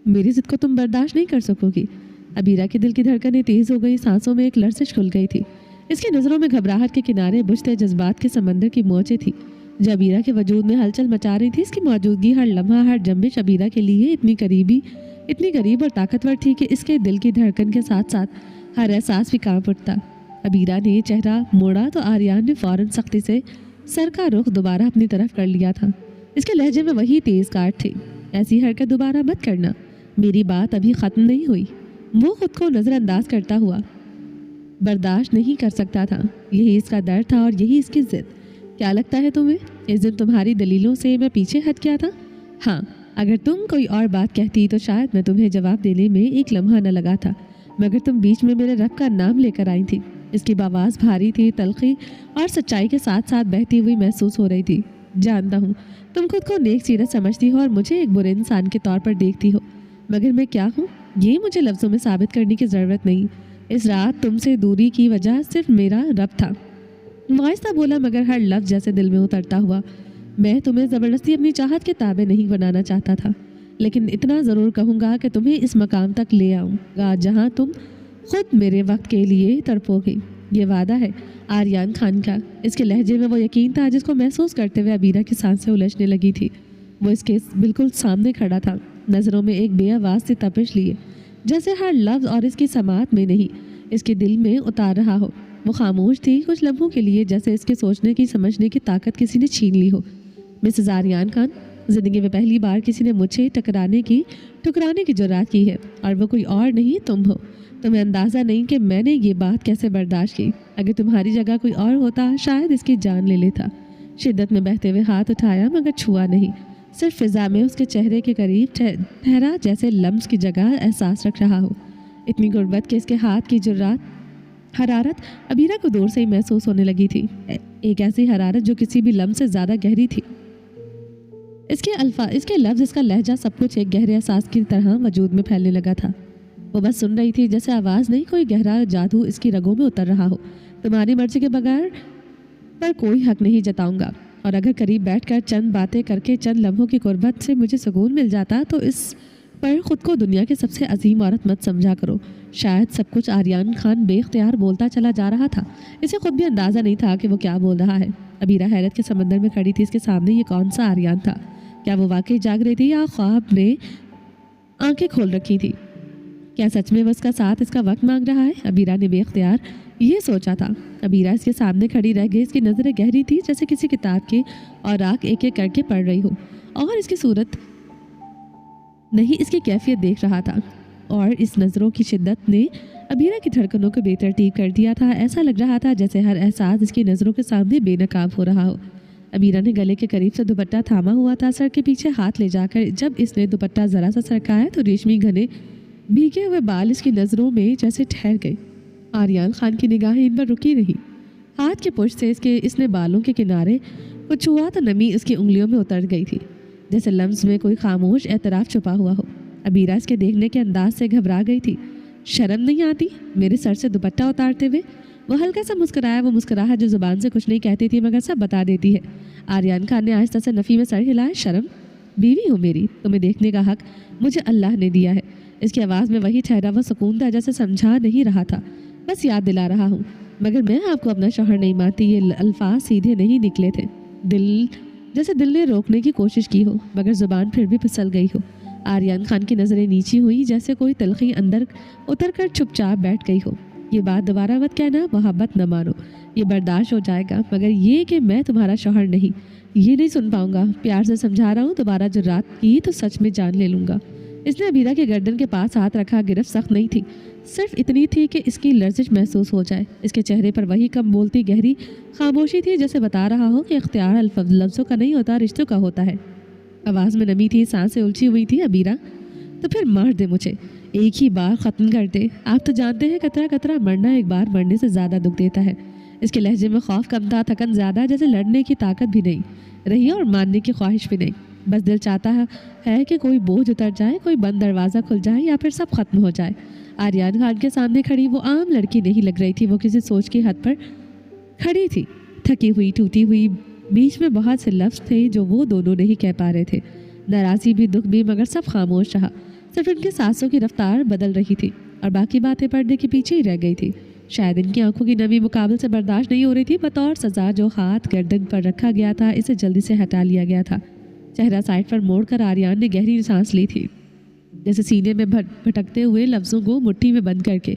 मेरी ज़िद को तुम बर्दाश्त नहीं कर सकोगी। अबीरा के दिल की धड़कनें तेज़ हो गई, सांसों में एक लरज़िश खुल गई थी। इसकी नज़रों में घबराहट के किनारे बुझते जज्बात के समंदर की मौजें थी जो अबीरा के वजूद में हलचल मचा रही थी। इसकी मौजूदगी, हर लम्हा, हर जंबिश अबीरा के लिए इतनी करीब और ताकतवर थी कि इसके दिल की धड़कन के साथ साथ हर एहसास भी कांप उठता। अबीरा ने चेहरा मोड़ा तो आर्यान ने फ़ौरन सख्ती से सर का रुख दोबारा अपनी तरफ कर लिया था। इसके लहजे में वही तेज़ काट थी। ऐसी हरकत दोबारा मत करना, मेरी बात अभी ख़त्म नहीं हुई। वो खुद को नज़रअंदाज करता हुआ बर्दाश्त नहीं कर सकता था। यही इसका दर्द था और यही इसकी ज़िद। क्या लगता है तुम्हें इस दिन तुम्हारी दलीलों से मैं पीछे हट गया था? हाँ, अगर तुम कोई और बात कहती तो शायद मैं तुम्हें जवाब देने में एक लम्हा न लगा था, मगर तुम बीच में मेरे रब का नाम लेकर आई थी। इसकी आवाज़ भारी थी, तलखी और सच्चाई के साथ साथ बहती हुई महसूस हो रही थी। जानता हूँ तुम खुद को नेक सीरत समझती हो और मुझे एक बुरे इंसान के तौर पर देखती हो, मगर मैं क्या हूँ ये मुझे लफ्ज़ों में साबित करने की ज़रूरत नहीं। इस रात तुमसे दूरी की वजह सिर्फ मेरा रब था। वाइस्ता बोला, मगर हर लफ्ज़ जैसे दिल में उतरता हुआ। मैं तुम्हें ज़बरदस्ती अपनी चाहत के ताबे नहीं बनाना चाहता था, लेकिन इतना ज़रूर कहूँगा कि तुम्हें इस मकाम तक ले आऊँगा जहाँ तुम खुद मेरे वक्त के लिए तड़पोगे। ये वादा है आर्यान खान का। इसके लहजे में वो यकीन था जिसको महसूस करते हुए अबीरा की सांसें उलझने लगी थी। वो इसके बिल्कुल सामने खड़ा था, नज़रों में एक बेआवाज़ सी तपिश लिए, जैसे हर लफ्ज़ और इसकी समात में नहीं इसके दिल में उतार रहा हो। वो खामोश थी कुछ लम्हों के लिए, जैसे इसके सोचने की समझने की ताकत किसी ने छीन ली हो। मिसेस आर्यान खान, ज़िंदगी में पहली बार किसी ने मुझे ठुकराने की जुर्रात की है और वो कोई और नहीं तुम हो। तुम्हें अंदाज़ा नहीं कि मैंने ये बात कैसे बर्दाश्त की। अगर तुम्हारी जगह कोई और होता शायद इसकी जान ले लेता। शिद्दत में बहते हुए हाथ उठाया मगर छुआ नहीं, सिर्फ फिज़ा में उसके चेहरे के करीब ठहरा, जैसे लम्स की जगह एहसास रख रहा हो। इतनी गुर्बत के इसके हाथ की जुर्रात हरारत अबीरा को दूर से ही महसूस होने लगी थी। एक ऐसी हरारत जो किसी भी लम्स से ज़्यादा गहरी थी। इसके लफ्ज़, इसका लहजा, सब कुछ एक गहरे एहसास की तरह वजूद में फैलने लगा था। वो बस सुन रही थी, जैसे आवाज़ नहीं, कोई गहरा जादू इसकी रगों में उतर रहा हो। तुम्हारी मर्जी के बगैर पर कोई हक नहीं जताऊंगा, और अगर करीब बैठकर चंद बातें करके चंद लम्हों की गुर्बत से मुझे सुकून मिल जाता तो इस पर ख़ुद को दुनिया की सबसे अजीम औरत मत समझा करो। शायद सब कुछ आर्यन खान बेख्तियार बोलता चला जा रहा था। इसे खुद भी अंदाज़ा नहीं था कि वो क्या बोल रहा है। अबीरा हैरत के समंदर में खड़ी थी। इसके सामने ये कौन सा आर्यन था? क्या वो वाकई जाग रही थी या ख्वाब ने आंखें खोल रखी थी? क्या सच में वो उसका साथ, इसका वक्त मांग रहा है? अबीरा ने बेख्तियार ये सोचा था। अबीरा इसके सामने खड़ी रह गई। इसकी नज़रें गहरी थी, जैसे किसी किताब के और आँख एक एक करके पढ़ रही हो, और इसकी सूरत नहीं, इसकी कैफियत देख रहा था। और इस नज़रों की शिद्दत ने अबीरा की धड़कनों को बेतरतीब कर दिया था। ऐसा लग रहा था जैसे हर एहसास इसकी नज़रों के सामने बेनकाब हो रहा हो। अबीरा ने गले के करीब से दुपट्टा थामा हुआ था। सर के पीछे हाथ ले जाकर जब इसने दुपट्टा ज़रा सा सरकाया तो रेशमी घने भीगे हुए बाल इसकी नज़रों में जैसे ठहर गए। आर्यन खान की निगाहें इन पर रुकी रही। हाथ के पुश से इसने बालों के किनारे कुछ छुआ तो नमी उसकी उंगलियों में उतर गई थी, जैसे लम्स में कोई खामोश एतराफ़ छुपा हुआ हो। अबीरा इसके देखने के अंदाज से घबरा गई थी। शर्म नहीं आती मेरे सर से दुपट्टा उतारते हुए? वो हल्का सा मुस्कुराया, वो मुस्कुराहट जो ज़ुबान से कुछ नहीं कहती थी मगर सब बता देती है। आर्यन खान ने आहिस्ता से नफ़ी में सर हिलाया। शर्म? बीवी हो मेरी, तुम्हें देखने का हक मुझे अल्लाह ने दिया है। इसकी आवाज़ में वही ठहरा हुआ सुकून था, जैसे समझा नहीं रहा था, बस याद दिला रहा हूँ। मगर मैं आपको अपना शौहर नहीं मानती। ये अल्फाज सीधे नहीं निकले थे। जैसे दिल ने रोकने की कोशिश की हो, मगर ज़ुबान फिर भी फिसल गई हो। आर्यन खान की नज़रें नीची हुई, जैसे कोई तलखी अंदर उतर कर चुपचाप बैठ गई हो। ये बात दोबारा मत कहना, मोहब्बत न मानो, ये बर्दाश्त हो जाएगा, मगर ये कि मैं तुम्हारा शौहर नहीं, ये नहीं सुन पाऊँगा। प्यार से समझा रहा हूँ, दोबारा जो रात की तो सच में जान ले लूँगा। इसने अबीरा के गर्दन के पास हाथ रखा। गिरफ्त सख्त नहीं थी, सिर्फ इतनी थी कि इसकी लर्जिश महसूस हो जाए। इसके चेहरे पर वही कम बोलती गहरी खामोशी थी, जैसे बता रहा हो कि इख्तियार लफ्ज़ों का नहीं होता, रिश्तों का होता है। आवाज़ में नमी थी, सांसें उलझी हुई थी। अबीरा, तो फिर मार दे मुझे, एक ही बार ख़त्म कर दे। आप तो जानते हैं कतरा कतरा मरना एक बार मरने से ज़्यादा दुख देता है। इसके लहजे में खौफ कम था, थकन ज़्यादा, जैसे लड़ने की ताकत भी नहीं रही और मानने की ख्वाहिश भी नहीं। बस दिल चाहता है कि कोई बोझ उतर जाए, कोई बंद दरवाज़ा खुल जाए या फिर सब खत्म हो जाए। आर्यन खान के सामने खड़ी वो आम लड़की नहीं लग रही थी। वो किसी सोच की हद पर खड़ी थी, थकी हुई, टूटी हुई। बीच में बहुत से लफ्ज़ थे जो वो दोनों नहीं कह पा रहे थे, नाराज़ी भी, दुख भी, मगर सब खामोश रहा। सिर्फ इनकी सांसों की रफ्तार बदल रही थी और बाकी बातें पर्दे के पीछे ही रह गई थी। शायद इनकी आंखों की नमी मुकाबले से बर्दाश्त नहीं हो रही थी। बतौर सज़ा जो हाथ गर्दन पर रखा गया था, इसे जल्दी से हटा लिया गया था। चेहरा साइड पर मोड़कर आर्यन ने गहरी सांस ली थी, जैसे सीने में भटकते हुए लफ्ज़ों को मुट्ठी में बंद करके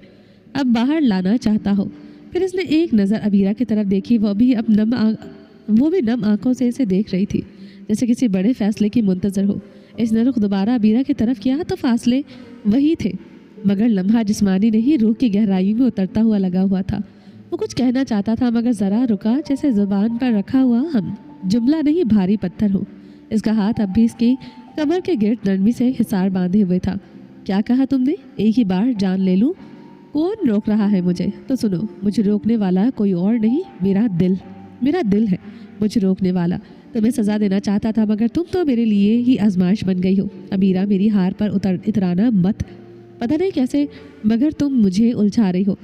अब बाहर लाना चाहता हो। फिर इसने एक नज़र अबीरा की तरफ देखी। वो भी नम आंखों से इसे देख रही थी, जैसे किसी बड़े फैसले की मुंतज़र हो। इसने रुख दोबारा अबीरा की तरफ किया तो फासले वही थे, मगर लम्हा जिस्मानी नहीं, रूह की गहराई में उतरता हुआ लगा हुआ था। वो कुछ कहना चाहता था मगर ज़रा रुका, जैसे ज़ुबान पर रखा हुआ हम जुमला नहीं, भारी पत्थर हो। इसका हाथ अब भी इसकी कमर के गिर्द नरमी से हिसार बांधे हुए था। क्या कहा तुमने? एक ही बार जान ले लूँ? कौन रोक रहा है मुझे? तो सुनो, मुझे रोकने वाला कोई और नहीं, मेरा दिल है मुझे रोकने वाला। तुम्हें सज़ा देना चाहता था, मगर तुम तो मेरे लिए ही आजमाइश बन गई हो। अबीरा, मेरी हार पर इतराना मत। पता नहीं कैसे, मगर तुम मुझे उलझा रही हो।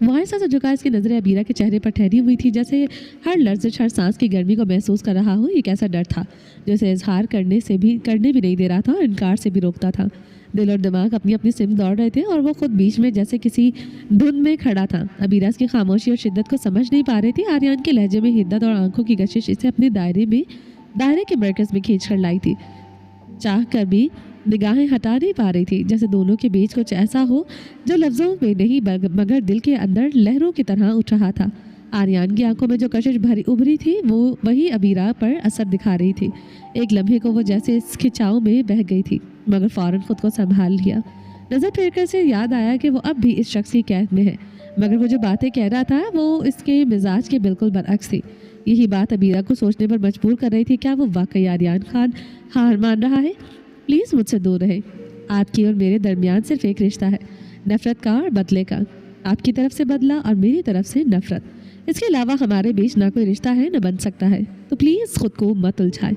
वहाँ ऐसा से झुका। इसकी नज़रें अबीरा के चेहरे पर ठहरी हुई थी, जैसे हर लर्जिश, हर सांस की गर्मी को महसूस कर रहा हो। ये कैसा डर था जो इसे इजहार करने भी नहीं दे रहा था और इनकार से भी रोकता था। दिल और दिमाग अपनी अपनी सिम दौड़ रहे थे और वो खुद बीच में जैसे किसी धुन में खड़ा था। अबीरा की खामोशी और शिद्दत को समझ नहीं पा रही थी। आर्यन के लहजे में हिद्दत और आंखों की कशिश इसे अपने दायरे के मरकज़ में खींच कर लाई थी। चाह कर भी निगाहें हटा नहीं पा रही थी, जैसे दोनों के बीच कुछ ऐसा हो जो लफ्ज़ों में नहीं मगर दिल के अंदर लहरों की तरह उठ रहा था। आर्यन की आंखों में जो कशिश उभरी थी वो वही अबीरा पर असर दिखा रही थी। एक लम्हे को वो जैसे इस खिंचाव में बह गई थी, मगर फ़ौरन खुद को संभाल लिया। नज़र फेरकर से याद आया कि वो अब भी इस शख्स की कैद में है, मगर वो जो बातें कह रहा था वो इसके मिजाज के बिल्कुल बरअक्स थी। यही बात अबीरा को सोचने पर मजबूर कर रही थी। क्या वो वाकई आर्यन खान हार मान रहा है? प्लीज़ मुझसे दूर रहे। आपकी और मेरे दरमियान सिर्फ एक रिश्ता है, नफ़रत का और बदले का। आपकी तरफ से बदला और मेरी तरफ से नफ़रत। इसके अलावा हमारे बीच ना कोई रिश्ता है, न बन सकता है। तो प्लीज़ ख़ुद को मत उलझाए,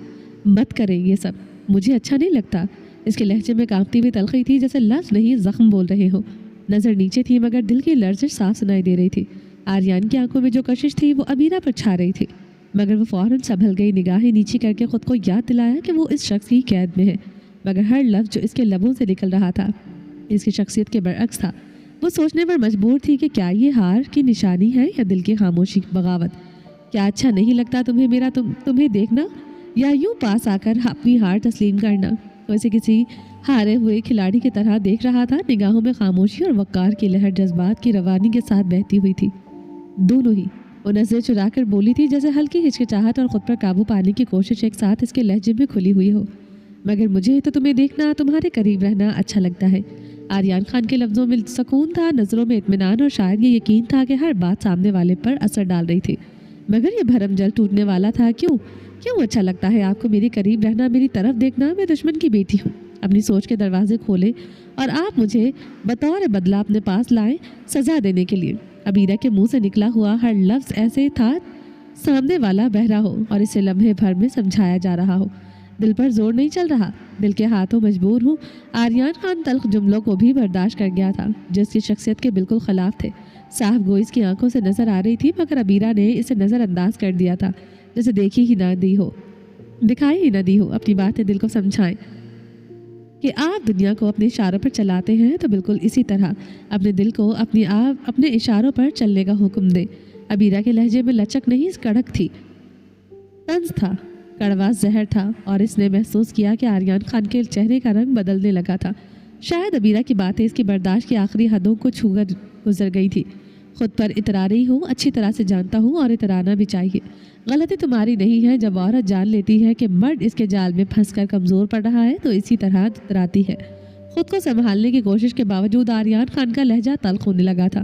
मत करें ये सब, मुझे अच्छा नहीं लगता। اس کے لہجے میں کانپتی ہوئی تلخی تھی، جیسے لفظ نہیں زخم بول رہے ہو۔ نظر نیچے تھی مگر دل کی لرزش صاف سنائی دے رہی تھی۔ آریان کی آنکھوں میں جو کشش تھی وہ امینہ پر چھا رہی تھی، مگر وہ فوراً سنبھل گئی، نگاہیں نیچی کر کے خود کو یاد دلایا کہ وہ اس شخص کی قید میں ہے، مگر ہر لفظ جو اس کے لبوں سے نکل رہا تھا اس کی شخصیت کے برعکس تھا۔ وہ سوچنے پر مجبور تھی کہ کیا یہ ہار کی نشانی ہے یا دل کی خاموشی، بغاوت؟ کیا اچھا نہیں لگتا تمہیں میرا تمہیں دیکھنا، یا یوں پاس آ کر اپنی ہار تسلیم کرنا؟ وہ اسے کسی ہارے ہوئے کھلاڑی کی طرح دیکھ رہا تھا، نگاہوں میں خاموشی اور وقار کی لہر جذبات کی روانی کے ساتھ بہتی ہوئی تھی۔ دونوں ہی وہ نظریں چرا کر بولی تھی، جیسے ہلکی ہچکچاہٹ اور خود پر قابو پانے کی کوشش ایک ساتھ اس کے لہجے میں کھلی ہوئی ہو۔ مگر مجھے تو تمہیں دیکھنا، تمہارے قریب رہنا اچھا لگتا ہے۔ آریان خان کے لفظوں میں سکون تھا، نظروں میں اطمینان، اور شاید یہ یقین تھا کہ ہر بات سامنے والے پر اثر ڈال رہی تھی، مگر یہ بھرم جل ٹوٹنے والا تھا۔ کیوں اچھا لگتا ہے آپ کو میرے قریب رہنا، میری طرف دیکھنا؟ میں دشمن کی بیٹی ہوں، اپنی سوچ کے دروازے کھولے اور آپ مجھے بطور بدلہ اپنے پاس لائیں سزا دینے کے لیے۔ امینہ کے منہ سے نکلا ہوا ہر لفظ ایسے تھا سامنے والا بہرا ہو اور اسے لمحے بھر میں سمجھایا جا رہا ہو۔ دل پر زور نہیں چل رہا، دل کے ہاتھوں مجبور ہوں۔ آریان خان تلخ جملوں کو بھی برداشت کر گیا تھا جو اس کی شخصیت کے بالکل خلاف تھے۔ صاف گوئی اس کی آنکھوں سے نظر آ رہی تھی، مگر امینہ نے اسے نظر انداز کر دیا تھا، جیسے دکھائی ہی نہ دی ہو۔ اپنی باتیں دل کو سمجھائیں کہ آپ دنیا کو اپنے اشاروں پر چلاتے ہیں تو بالکل اسی طرح اپنے دل کو اپنے اشاروں پر چلنے کا حکم دے۔ امینہ کے لہجے میں لچک نہیں، کڑک تھی، طنز تھا، کڑوا زہر تھا، اور اس نے محسوس کیا کہ آریان خان کے چہرے کا رنگ بدلنے لگا تھا۔ شاید امینہ کی باتیں اس کی برداشت کی آخری حدوں کو چھو کر گزر گئی تھی۔ خود پر اترا رہی ہوں، اچھی طرح سے جانتا ہوں، اور اترانا بھی چاہیے۔ غلطی تمہاری نہیں ہے جب عورت جان لیتی ہے کہ مرد اس کے جال میں پھنس کر کمزور پڑ رہا ہے تو اسی طرح اتراتی ہے۔ خود کو سنبھالنے کی کوشش کے باوجود آریان خان کا لہجہ تلخ ہونے لگا تھا۔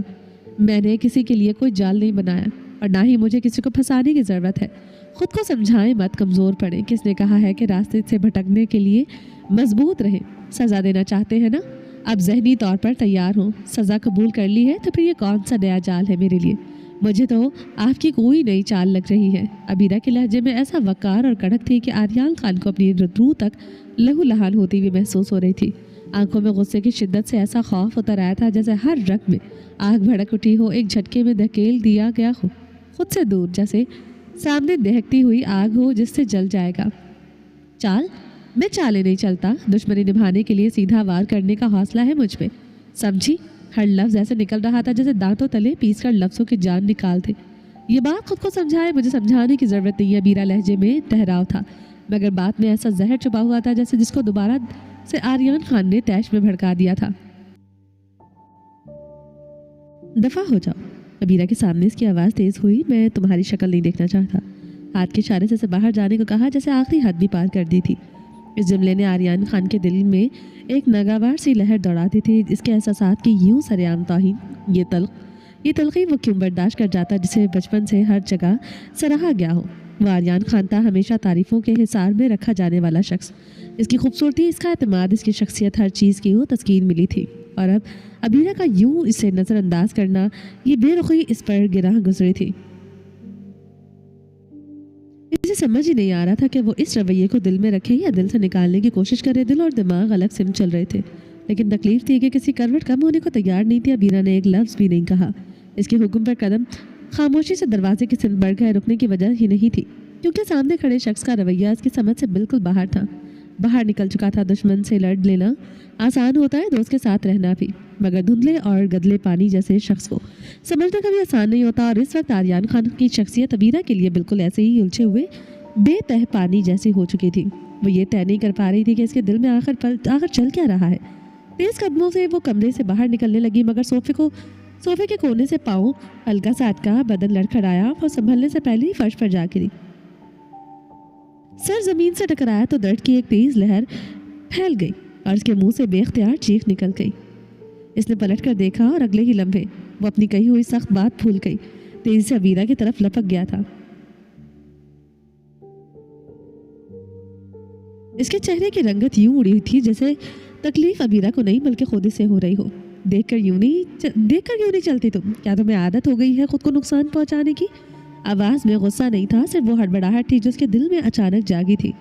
میں نے کسی کے لیے کوئی جال نہیں بنایا، اور نہ ہی مجھے کسی کو پھنسانے کی ضرورت ہے۔ خود کو سمجھائیں مت، کمزور پڑیں۔ کس نے کہا ہے کہ راستے سے بھٹکنے کے لیے مضبوط رہیں؟ سزا دینا چاہتے ہیں نا؟ اب ذہنی طور پر تیار ہوں۔ سزا قبول کر لی ہے تو پھر یہ کون سا نیا جال ہے میرے لیے؟ مجھے تو آپ کی کوئی نئی چال لگ رہی ہے۔ امینہ کے لہجے میں ایسا وقار اور کڑک تھی کہ آریان خان کو اپنی روح تک لہو لہان ہوتی ہوئی محسوس ہو رہی تھی۔ آنکھوں میں غصے کی شدت سے ایسا خوف اتر آیا تھا جیسے ہر رگ میں آگ بھڑک اٹھی ہو، ایک جھٹکے میں دھکیل دیا گیا ہو خود سے دور، جیسے سامنے دہکتی ہوئی آگ ہو جس سے جل جائے گا۔ میں چالیں نہیں چلتا، دشمنی نبھانے کے لیے سیدھا وار کرنے کا حوصلہ ہے مجھ پہ، سمجھی؟ ہر لفظ ایسے نکل رہا تھا جیسے دانتوں تلے پیس کر لفظوں کی جان نکال تھے۔ یہ بات خود کو سمجھائے، مجھے سمجھانے کی ضرورت نہیں ہے۔ میرا لہجے میں ٹھہراؤ تھا، مگر بات میں ایسا زہر چھپا ہوا تھا جیسے جس کو دوبارہ سے آریان خان نے تیش میں بھڑکا دیا تھا۔ دفع ہو جاؤ۔ امینہ کے سامنے اس کی آواز تیز ہوئی۔ میں تمہاری شکل نہیں دیکھنا چاہتا۔ ہاتھ کے اشارے سے باہر جانے کو کہا، جیسے آخری حد بھی پار کر دی تھی۔ اس جملے نے آریان خان کے دل میں ایک ناگوار سی لہر دوڑا دی تھی، اس کے احساسات کی یوں سرعام توہین، یہ تلخی وہ کیوں برداشت کر جاتا جسے بچپن سے ہر جگہ سراہا گیا ہو۔ وہ آریان خان تھا، ہمیشہ تعریفوں کے حصار میں رکھا جانے والا شخص۔ اس کی خوبصورتی، اس کا اعتماد، اس کی شخصیت، ہر چیز کی وہ تسکین ملی تھی، اور اب امینہ کا یوں اسے نظر انداز کرنا، یہ بے رخی اس پر گراں گزری تھی۔ اسے سمجھ ہی نہیں آ رہا تھا کہ وہ اس رویے کو دل میں رکھے یا دل سے نکالنے کی کوشش کرے۔ دل اور دماغ الگ سمت چل رہے تھے، لیکن تکلیف تھی کہ کسی کروٹ کم ہونے کو تیار نہیں تھی۔ امینہ نے ایک لفظ بھی نہیں کہا۔ اس کے حکم پر قدم خاموشی سے دروازے کی سمت بڑھ گئے۔ رکنے کی وجہ ہی نہیں تھی، کیونکہ سامنے کھڑے شخص کا رویہ اس کی سمجھ سے بالکل باہر تھا، باہر نکل چکا تھا۔ دشمن سے لڑ لینا آسان ہوتا ہے، دوست کے ساتھ رہنا بھی، مگر دھندلے اور گدلے پانی جیسے شخص کو سمجھنا کبھی آسان نہیں ہوتا۔ اور اس وقت آریان خان کی شخصیت امینہ کے لیے بالکل ایسے ہی الجھے ہوئے بے تہ پانی جیسی ہو چکی تھی۔ وہ یہ طے نہیں کر پا رہی تھی کہ اس کے دل میں آخر چل کیا رہا ہے۔ تیز قدموں سے وہ کمرے سے باہر نکلنے لگی، مگر صوفے کے کونے سے پاؤں ہلکا سا اٹکا، بدن لڑکھڑایا اور سنبھلنے سے پہلے ہی فرش پر جا گری۔ سر زمین سے ٹکرایا تو درد کی ایک تیز لہر پھیل گئی اور اس کے منہ سے بے اختیار چیخ نکل گئی۔ اس نے پلٹ کر دیکھا اور اگلے ہی لمحے وہ اپنی کہی ہوئی سخت بات بھول گئی، تیزی سے امینہ کی طرف لپک گیا تھا۔ اس کے چہرے کی رنگت یوں اڑی ہوئی تھی جیسے تکلیف امینہ کو نہیں بلکہ خود سے ہو رہی ہو۔ دیکھ کر کیوں نہیں چلتی تم؟ کیا تمہیں عادت ہو گئی ہے خود کو نقصان پہنچانے کی؟ آواز میں غصہ نہیں تھا، صرف وہ ہڑبڑاہٹ تھی جو اس کے دل میں اچانک جاگی تھی۔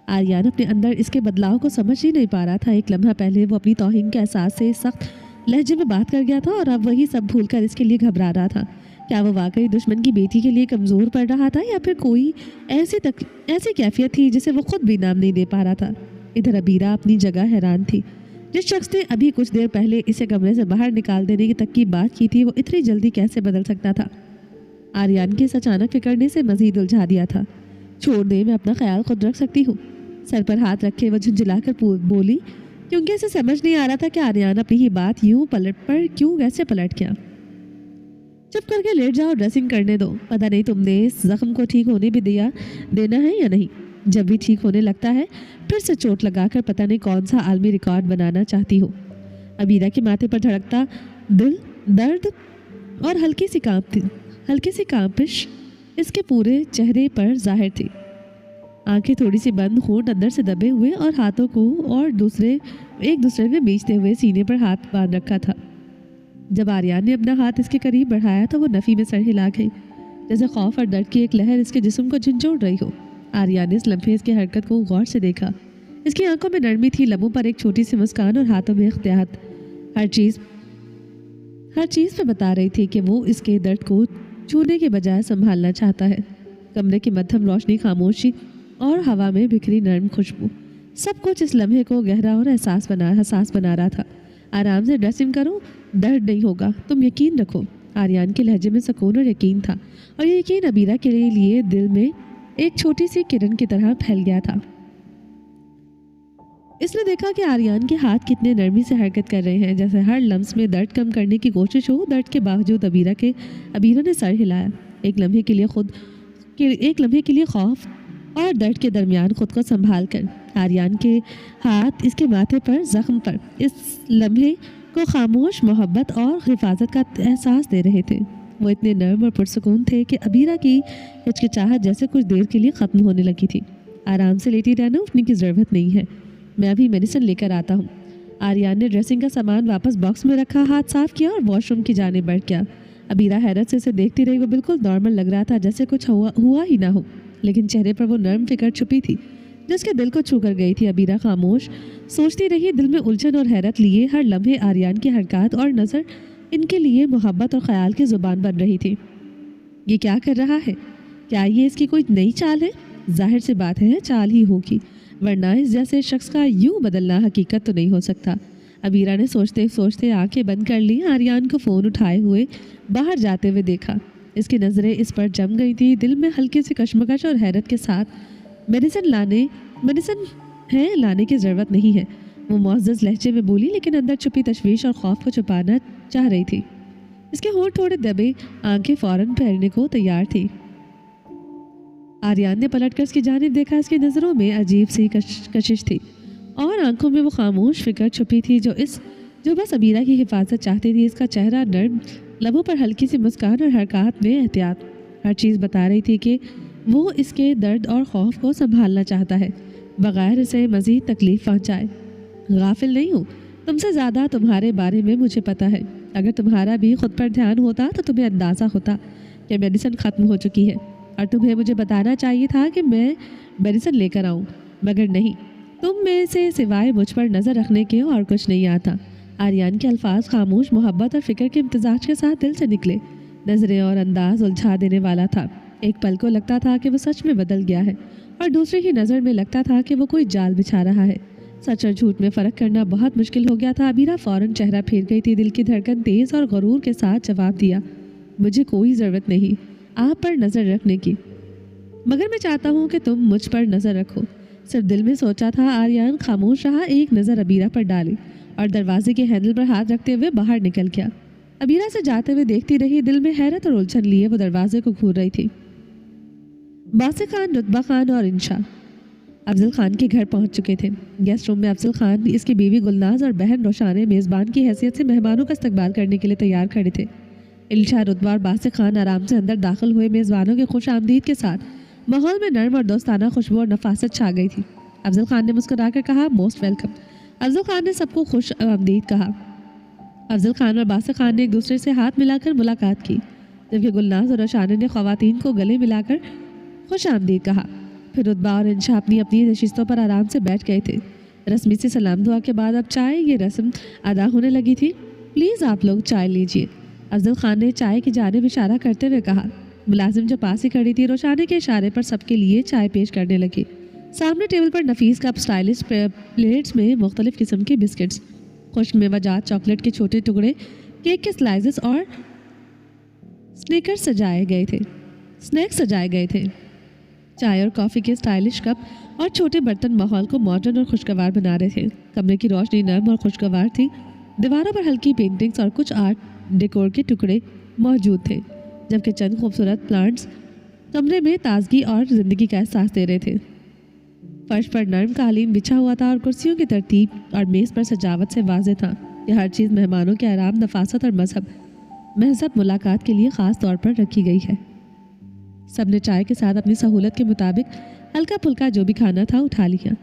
आर्यान अपने अंदर इसके बदलाव को समझ ही नहीं पा रहा था। एक लम्हा पहले वो अपनी तौहीन के एहसास से सख्त लहजे में बात कर गया था और अब वही सब भूलकर इसके लिए घबरा रहा था। क्या वो वाकई दुश्मन की बेटी के लिए कमज़ोर पड़ रहा था या फिर कोई ऐसी कैफियत थी जिसे वो खुद भी नाम नहीं दे पा रहा था। इधर अबीरा अपनी जगह हैरान थी। जिस शख्स ने अभी कुछ देर पहले इसे कमरे से बाहर निकाल देने की तक की बात की थी, वो इतनी जल्दी कैसे बदल सकता था। आर्यान की इस अचानक फिक्र ने से मजीद उलझा दिया था। छोड़ दे, मैं अपना ख्याल खुद रख सकती हूँ। सर पर हाथ रखे वो झुंझुलाकर बोली, क्योंकि इसे समझ नहीं आ रहा था कि आर्यान अपनी ही बात यूं कैसे पलट गया। चुप करके लेट जाओ, ड्रेसिंग करने दो। पता नहीं तुमने इस जख्म को ठीक होने भी देना है या नहीं। जब भी ठीक होने लगता है फिर से चोट लगाकर पता नहीं कौन सा आलमी रिकॉर्ड बनाना चाहती हो। अबीरा के माथे पर धड़कता दिल, दर्द और हल्की सी कांपिश इसके पूरे चेहरे पर जाहिर थी। आंखें थोड़ी सी बंद, होंठ अंदर से दबे हुए और हाथों को एक दूसरे में बीचते हुए सीने पर हाथ बांध रखा था। जब आर्यान ने अपना हाथ इसके करीब बढ़ाया तो वो नफ़ी में सर हिला गई, जैसे खौफ और दर्द की एक लहर इसके जिस्म को झंझोड़ रही हो। आर्यान ने इस लम्हे इसकी हरकत को गौर से देखा। इसकी आंखों में नरमी थी, लबों पर एक छोटी सी मुस्कान और हाथों में इख्तियार। हर चीज़ पे बता रही थी कि वो इसके दर्द को छूने के बजाय संभालना चाहता है। कमरे की मध्यम रोशनी, खामोशी और हवा में बिखरी नरम खुशबू, सब कुछ इस लम्हे को गहरा और हसास बना रहा था। आराम से ड्रेसिंग करो, दर्द नहीं होगा, तुम यकीन रखो। आर्यान के लहजे में सुकून और यकीन था, और ये यकीन अबीरा के लिए दिल में एक छोटी सी किरण की तरह फैल गया था। इसने देखा कि आर्यान के हाथ कितने नरमी से हरकत कर रहे हैं, जैसे हर लम्स में दर्द कम करने की कोशिश हो। दर्द के बावजूद अबीरा ने सर हिलाया। एक लम्हे के लिए खौफ और दर्द के दरमियान खुद को संभाल कर आर्यान के हाथ इसके माथे पर, जख्म पर इस लम्हे को खामोश मोहब्बत और हिफाजत का एहसास दे रहे थे। वो इतने नर्म और पुरसुकून थे कि अबीरा की हिचकिचाहट जैसे कुछ देर के लिए ख़त्म होने लगी थी। आराम से लेटी रहना, उठने की ज़रूरत नहीं है, मैं अभी मेडिसिन लेकर आता हूँ। आर्यान ने ड्रेसिंग का सामान वापस बॉक्स में रखा, हाथ साफ किया और वॉशरूम की जानिब बढ़ गया। अबीरा हैरत से इसे देखती रही। वो बिल्कुल नॉर्मल लग रहा था, जैसे कुछ हुआ ही ना हो, लेकिन चेहरे पर वो नर्म फिक्र छुपी थी जिसके दिल को छू कर गई थी। अबीरा खामोश सोचती रही, दिल में उलझन और हैरत लिए। हर लम्हे आर्यान की हरकत और नज़र इनके लिए मोहब्बत और ख्याल की ज़ुबान बन रही थी। ये क्या कर रहा है? क्या ये इसकी कोई नई चाल है? जाहिर सी बात है चाल ही होगी, वरना इस जैसे शख्स का यूं बदलना हकीकत तो नहीं हो सकता। अबीरा ने सोचते सोचते आंखें बंद कर ली। आर्यान को फ़ोन उठाए हुए बाहर जाते हुए देखा। इसकी नज़रें इस पर जम गई थी। दिल में हल्की सी कश्मकश और हैरत के साथ मेडिसिन लाने की ज़रूरत नहीं है, वो मुअज़्ज़ज़ लहजे में बोली, लेकिन अंदर छुपी तशवीश और खौफ को छुपाना चाह रही थी। इसके होंठ थोड़े दबे, आंखें फ़ौरन फेरने को तैयार थी। आर्यान ने पलटकर इसकी जानिब देखा। इसकी नज़रों में अजीब सी कशिश थी और आंखों में वो खामोश फिक्र छुपी थी जो बस अबीरा की हिफाजत चाहती थी। इसका चेहरा नर्म, लबों पर हल्की सी मुस्कान और हरकत में एहतियात, हर चीज़ बता रही थी कि वो इसके दर्द और खौफ को संभालना चाहता है, बग़ैर इसे मज़ीद तकलीफ़ पहुँचाए। गाफिल नहीं हूँ, तुमसे ज़्यादा तुम्हारे बारे में मुझे पता है। अगर तुम्हारा भी खुद पर ध्यान होता तो तुम्हें अंदाज़ा होता कि मेडिसिन ख़त्म हो चुकी है और तुम्हें मुझे बताना चाहिए था कि मैं मेडिसिन लेकर आऊँ, मगर नहीं, तुम में से सिवाय मुझ पर नज़र रखने के और कुछ नहीं आता। आर्यान के अल्फाज खामोश मोहब्बत और फ़िक्र के इम्तिजाज के साथ दिल से निकले। नज़रें और अंदाज उलझा देने वाला था। एक पल को लगता था कि वो सच में बदल गया है और दूसरी ही नज़र में लगता था कि वो कोई जाल बिछा रहा है। सच और झूठ में फ़र्क करना बहुत मुश्किल हो गया था। अबीरा फ़ौरन चेहरा फेर गई थी। दिल की धड़कन तेज़ और गरूर के साथ जवाब दिया, मुझे कोई ज़रूरत नहीं आप पर नज़र रखने की, मगर मैं चाहता हूँ कि तुम मुझ पर नज़र रखो। सिर्फ दिल में सोचा था। आर्यान खामोश रहा, एक नज़र अबीरा पर डाली और दरवाजे के हैंडल पर हाथ रखते हुए बाहर निकल गया। अबीरा से जाते हुए देखती रही। दिल में हैरत और उलझन लिए वो दरवाजे को घूर रही थी। बासिक खान, रुतबा खान और इंशा अफजल खान के घर पहुंच चुके थे। गेस्ट रूम में अफजल खान, इसकी बीवी गुलनाज और बहन रोशाने मेज़बान की हैसियत से मेहमानों का इस्तकबाल करने के लिए तैयार खड़े थे। इंशा, रुतबा और बासिक खान आराम से अंदर दाखिल हुए। मेज़बानों के खुश आमदीद के साथ माहौल में नर्म और दोस्ताना खुशबू और नफासत छा गई थी। अफजल खान ने मुस्कुराकर कहा, मोस्ट वेलकम। अफजल खान ने सबको खुश आमदीद कहा। अफजल खान और बासिक खान ने एक दूसरे से हाथ मिलाकर मुलाकात की, जबकि गुलनाज और रोशाने ने ख़वातीन को गले मिलाकर खुश आमदीद कहा। फिर रुतबा और इंशा अपनी अपनी नशिस्तों पर आराम से बैठ गए थे। रस्मी से सलाम दुआ के बाद अब चाय ये रस्म अदा होने लगी थी। प्लीज़ आप लोग चाय लीजिए, अफजल खान ने चाय की जानिब इशारा करते हुए कहा। मुलाजिम जो पास ही खड़ी थी रोशानी के इशारे पर सबके लिए चाय पेश करने लगी। सामने टेबल पर नफीस कप स्टाइलिश प्लेट्स में मुख्तलिफ किस्म के बिस्किट्स, खुश्क मेवाजात, चॉकलेट के छोटे टुकड़े, केक के स्लाइसेस और स्नैक्स सजाए गए थे। चाय और कॉफ़ी के स्टाइलिश कप और छोटे बर्तन माहौल को मॉडर्न और खुशगवार बना रहे थे। कमरे की रोशनी नरम और खुशगवार थी। दीवारों पर हल्की पेंटिंग्स और कुछ आर्ट डेकोर के टुकड़े मौजूद थे, जबकि चंद खूबसूरत प्लांट्स कमरे में ताजगी और ज़िंदगी का एहसास दे रहे थे। फर्श पर नरम कालीन बिछा हुआ था और कुर्सियों की तरतीब और मेज़ पर सजावट से वाज़ेह था कि हर चीज़ मेहमानों के आराम, नफासत और महज़ब मुलाकात के लिए ख़ास तौर पर रखी गई है। सबने चाय के साथ अपनी सहूलत के मुताबिक हल्का फुल्का जो भी खाना था उठा लिया।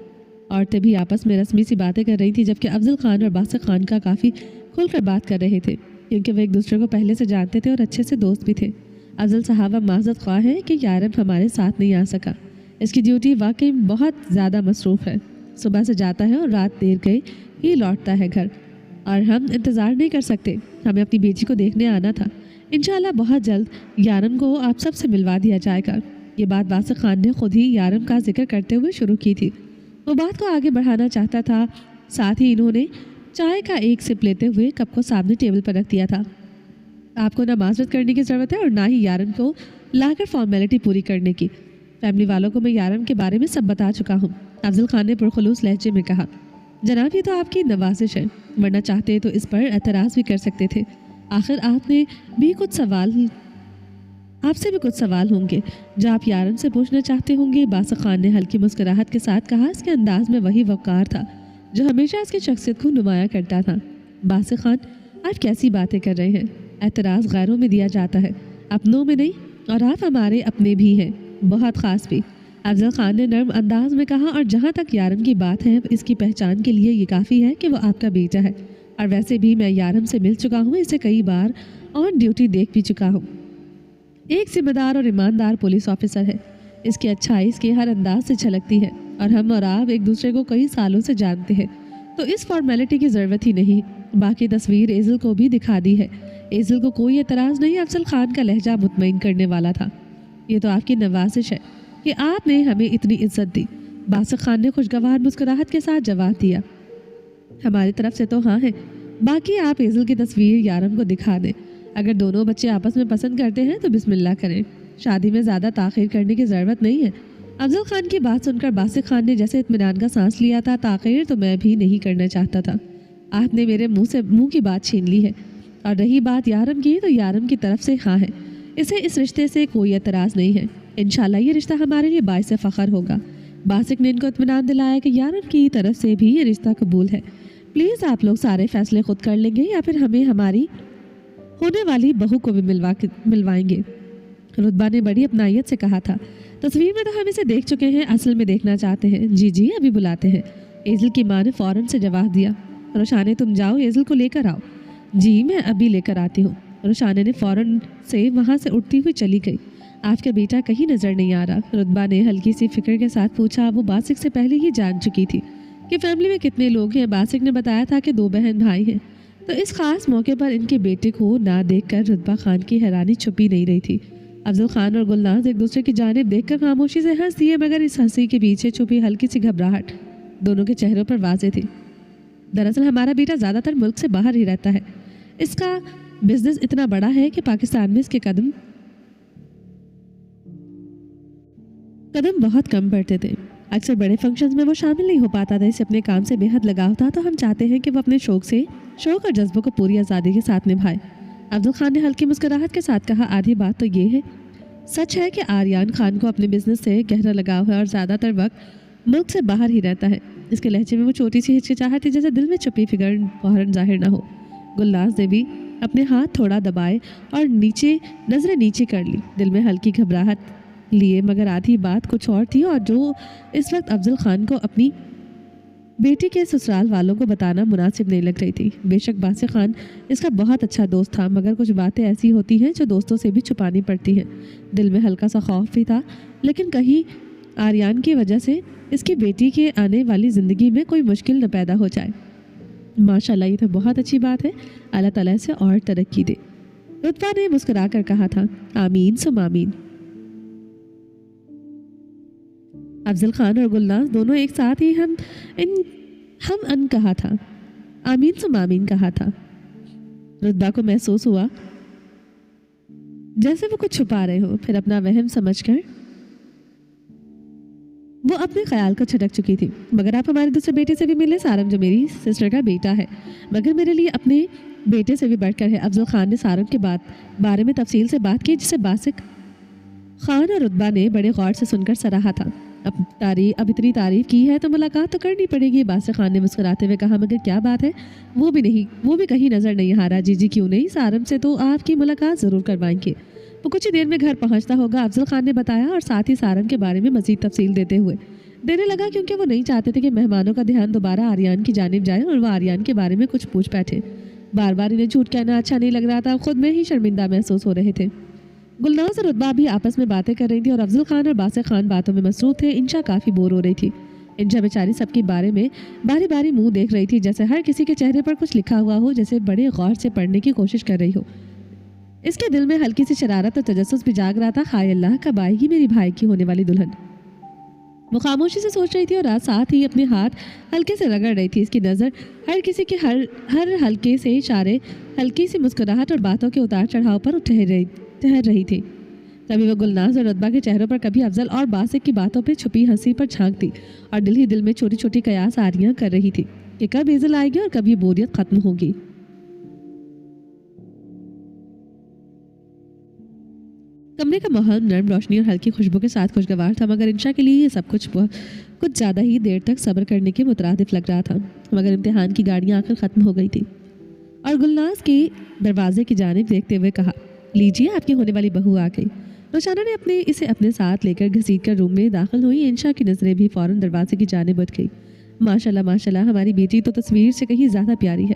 औरतें भी आपस में रस्मी सी बातें कर रही थी, जबकि अफजल खान और बासिक खान का काफ़ी खुलकर बात कर रहे थे, क्योंकि वे एक दूसरे को पहले से जानते थे और अच्छे से दोस्त भी थे। अफजल साहब अब माज़रत ख्वाह है कि यारम हमारे साथ नहीं आ सका। इसकी ड्यूटी वाकई बहुत ज़्यादा मसरूफ़ है। सुबह से जाता है और रात देर गई ही लौटता है घर, और हम इंतज़ार नहीं कर सकते। हमें अपनी बेटी को देखने आना था। इंशाल्लाह बहुत जल्द यारम को आप सबसे मिलवा दिया जाएगा। ये बात बासिक खान ने खुद ही यारम का जिक्र करते हुए शुरू की थी। वो बात को आगे बढ़ाना चाहता था, साथ ही इन्होंने चाय का एक सिप लेते हुए कप को सामने टेबल पर रख दिया था। आपको ना माजरत करने की ज़रूरत है और ना ही यारम को लाकर फॉर्मेलिटी पूरी करने की। फैमिली वालों को मैं यारम के बारे में सब बता चुका हूँ, अफजल खान ने पुरखलूस लहजे में कहा। जनाब, ये तो आपकी नवाजिश है, वरना चाहते तो इस पर एतराज़ भी कर सकते थे। आखिर आपसे भी कुछ सवाल होंगे जो आप यारम से पूछना चाहते होंगे। बासिक खान ने हल्की मुस्कुराहट के साथ कहा। इसके अंदाज में वही वक़ार था जो हमेशा इसकी शख्सियत को नुमाया करता था। बासिक खान, आप कैसी बातें कर रहे हैं? एतराज़ गैरों में दिया जाता है, अपनों में नहीं, और आप हमारे अपने भी हैं, बहुत ख़ास भी, अफजल खान ने नर्म अंदाज में कहा। और जहाँ तक यारम की बात है, इसकी पहचान के लिए ये काफ़ी है कि वो आपका बेटा है, और वैसे भी मैं यारम से मिल चुका हूँ, इसे कई बार ऑन ड्यूटी देख भी चुका हूँ। एक जिम्मेदार और ईमानदार पुलिस ऑफिसर है। इसकी अच्छाई इसके हर अंदाज से झलकती है, और हम और आप एक दूसरे को कई सालों से जानते हैं, तो इस फॉर्मेलिटी की ज़रूरत ही नहीं। बाकी तस्वीर एज़ल को भी दिखा दी है। एज़ल को कोई एतराज़ नहीं। अफजल खान का लहजा मुतमईन करने वाला था। ये तो आपकी नवाजिश है कि आपने हमें इतनी इज्जत दी। बासिक खान ने खुशगवार मुस्कुराहट के साथ जवाब दिया। हमारी तरफ से तो हाँ है, बाकी आप एज़ल की तस्वीर यारम को दिखा दें। अगर दोनों बच्चे आपस में पसंद करते हैं तो बिस्मिल्लाह करें। शादी में ज़्यादा ताख़ीर करने की ज़रूरत नहीं है। अफजल खान की बात सुनकर बासिक खान ने जैसे इत्मीनान का सांस लिया था। ताख़ीर तो मैं भी नहीं करना चाहता था। आपने मेरे मुंह की बात छीन ली है। और रही बात यारम की, तो यारम की तरफ से हाँ है। इसे इस रिश्ते से कोई एतराज़ नहीं है। इंशाल्लाह ये रिश्ता हमारे लिए बाइस फ़ख्र होगा। बासिक ने इनको इत्मीनान दिलाया कि यारम की तरफ से भी ये रिश्ता कबूल है। प्लीज़ आप लोग सारे फैसले खुद कर लेंगे या फिर हमें हमारी होने वाली बहू को भी मिलवाएंगे। रुतबा ने बड़ी अपनायत से कहा था। तस्वीर में तो हम इसे देख चुके हैं, असल में देखना चाहते हैं। जी जी, अभी बुलाते हैं। एज़ल की माँ ने फ़ौरन से जवाब दिया। रोशाने, तुम जाओ, एज़ल को लेकर आओ। जी, मैं अभी लेकर आती हूँ। रोशाने ने फ़ौरन से वहाँ से उठती हुई चली गई। आपका बेटा कहीं नज़र नहीं आ रहा, रुतबा ने हल्की सी फिक्र के साथ पूछा। वो बासिक से पहले ही जान चुकी थी कि फैमिली में कितने लोग हैं। बासिक ने बताया था कि 2 बहन भाई हैं, तो इस खास मौके पर इनके बेटे को ना देखकर रुतबा खान की हैरानी छुपी नहीं रही थी। अफजल खान और गुलनाज एक दूसरे की जानिब देखकर खामोशी से हंस दिए, मगर इस हंसी के पीछे छुपी हल्की सी घबराहट दोनों के चेहरों पर वाज़ेह थी। दरअसल हमारा बेटा ज़्यादातर मुल्क से बाहर ही रहता है। इसका बिजनेस इतना बड़ा है कि पाकिस्तान में इसके कदम बहुत कम पड़ते थे। अक्सर बड़े फंक्शंस में वो शामिल नहीं हो पाता था। इसे अपने काम से बेहद लगाव था, तो हम चाहते हैं कि वो अपने शौक और जज्बों को पूरी आज़ादी के साथ निभाए। अफजल खान ने हल्की मुस्कुराहट के साथ कहा। आधी बात तो ये है, सच है कि आर्यान खान को अपने बिजनेस से गहरा लगाव है और ज़्यादातर वक्त मुल्क से बाहर ही रहता है। इसके लहजे में वो छोटी सी हिचकिचाहट थी, जैसे दिल में छुपी फिक्र फौरन जाहिर ना हो। गुलनाज ने भी अपने हाथ थोड़ा दबाए और नज़रें नीचे कर ली, दिल में हल्की घबराहट लिए, मगर आधी बात कुछ और थी और जो इस वक्त अफजल खान को अपनी बेटी के ससुराल वालों को बताना मुनासिब नहीं लग रही थी। बेशक बासिक खान इसका बहुत अच्छा दोस्त था, मगर कुछ बातें ऐसी होती हैं जो दोस्तों से भी छुपानी पड़ती हैं। दिल में हल्का सा खौफ भी था, लेकिन कहीं आर्यान की वजह से इसकी बेटी के आने वाली ज़िंदगी में कोई मुश्किल न पैदा हो जाए। माशाल्लाह, ये तो बहुत अच्छी बात है। अल्लाह ताला इसे और तरक्की दे। रुतबा ने मुस्कुरा कर कहा था, आमीन सुम आमीन। अफजल खान और गुलनाज दोनों एक साथ ही हम अन कहा था, आमीन सुम आमीन कहा था। रुतबा को महसूस हुआ जैसे वो कुछ छुपा रहे हो। फिर अपना वहम समझकर वो अपने ख्याल को छटक चुकी थी। मगर आप हमारे दूसरे बेटे से भी मिले, सारंग जो मेरी सिस्टर का बेटा है, मगर मेरे लिए अपने बेटे से भी बढ़कर है। अफजल खान ने सारंग के बारे में तफसील से बात की, जिसे बासिक खान और रुतबा ने बड़े गौर से सुनकर सराहा था। अब इतनी तारीफ की है तो मुलाकात तो करनी पड़ेगी। बासिक खान ने मुस्कुराते हुए कहा, मगर क्या बात है? वो भी कहीं नज़र नहीं आ रहा। जी क्यों नहीं, सारंग से तो आपकी मुलाकात ज़रूर करवाएंगे। वो कुछ ही देर में घर पहुंचता होगा, अफजल खान ने बताया, और साथ ही सारंग के बारे में मज़ीद तफसील देने लगा, क्योंकि वो नहीं चाहते थे कि मेहमानों का ध्यान दोबारा आर्यान की जानिब जाए और वो आर्यान के बारे में कुछ पूछ बैठे। बार बार इन्हें झूठ कहना अच्छा नहीं लग रहा था, खुद में ही शर्मिंदा महसूस हो रहे थे। गुलनाज और रुतबा भी आपस में बातें कर रही थी और अफजल खान और बासिक खान बातों में मसरूफ थे। इंशा काफ़ी बोर हो रही थी। इंशा बेचारी सबके बारे में बारी बारी मुंह देख रही थी, जैसे हर किसी के चेहरे पर कुछ लिखा हुआ हो, जैसे बड़े गौर से पढ़ने की कोशिश कर रही हो। इसके दिल में हल्की सी शरारत और तजस्सुस भी जाग रहा था। हाय अल्लाह, कब आएगी मेरी भाई की होने वाली दुल्हन? वो खामोशी से सोच रही थी और साथ ही अपने हाथ हल्के से रगड़ रही थी। इसकी नज़र हर किसी के हर हल्के से इशारे, हल्की सी मुस्कुराहट और बातों के उतार चढ़ाव पर ठहर रही थी। कभी वो गुलनाज और रुतबा के चेहरों पर, कभी अफजल और बासिक की बातों पर छुपी हंसी पर झांकती और दिल ही दिल में छोटी छोटी कयास आरियां कर रही थी कि कब ईज़ल आएगी और कब ये बोरियत ख़त्म होगी। कमरे का माहौल नरम रोशनी और हल्की खुशबू के साथ खुशगवार था, मगर इंशा के लिए ये सब कुछ ज़्यादा ही देर तक सब्र करने के मुतरादिफ लग रहा था। मगर इम्तिहान की गाड़ियाँ आखिर ख़त्म हो गई थी और गुलनाज के दरवाजे की जानिब देखते हुए कहा, लीजिए आपकी होने वाली बहू आ गई। रोशाना ने इसे अपने साथ लेकर घसीट कर रूम में दाखिल हुई। इंशा की नज़रें भी फ़ौरन दरवाजे की जानिब उठ गई। माशाल्लाह माशाल्लाह, हमारी बेटी तो तस्वीर से कहीं ज़्यादा प्यारी है।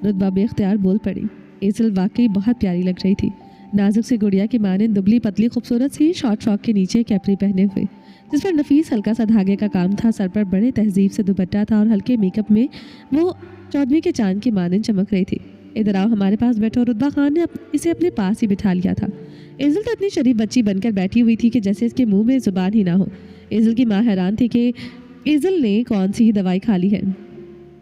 रुतबा बेख्तियार बोल पड़ी। ईज़ल वाकई बहुत प्यारी लग रही थी। नाजुक सी गुड़िया की माने दुबली पतली खूबसूरत सी शॉर्ट फ्रॉक के नीचे कैपरी पहने हुए, जिस पर नफीस हल्का सा धागे का काम था। सर पर बड़े तहजीब से दुपट्टा था और हल्के मेकअप में वो चौदहवीं के चांद की माने चमक रही थी। इधर आओ, हमारे पास बैठो। रुतबा खान ने इसे अपने पास ही बिठा लिया था। ईज़ल तो इतनी शरीफ बच्ची बनकर बैठी हुई थी कि जैसे इसके मुंह में ज़ुबान ही ना हो। ईज़ल की माँ हैरान थी कि ईज़ल ने कौन सी ही दवाई खा ली है।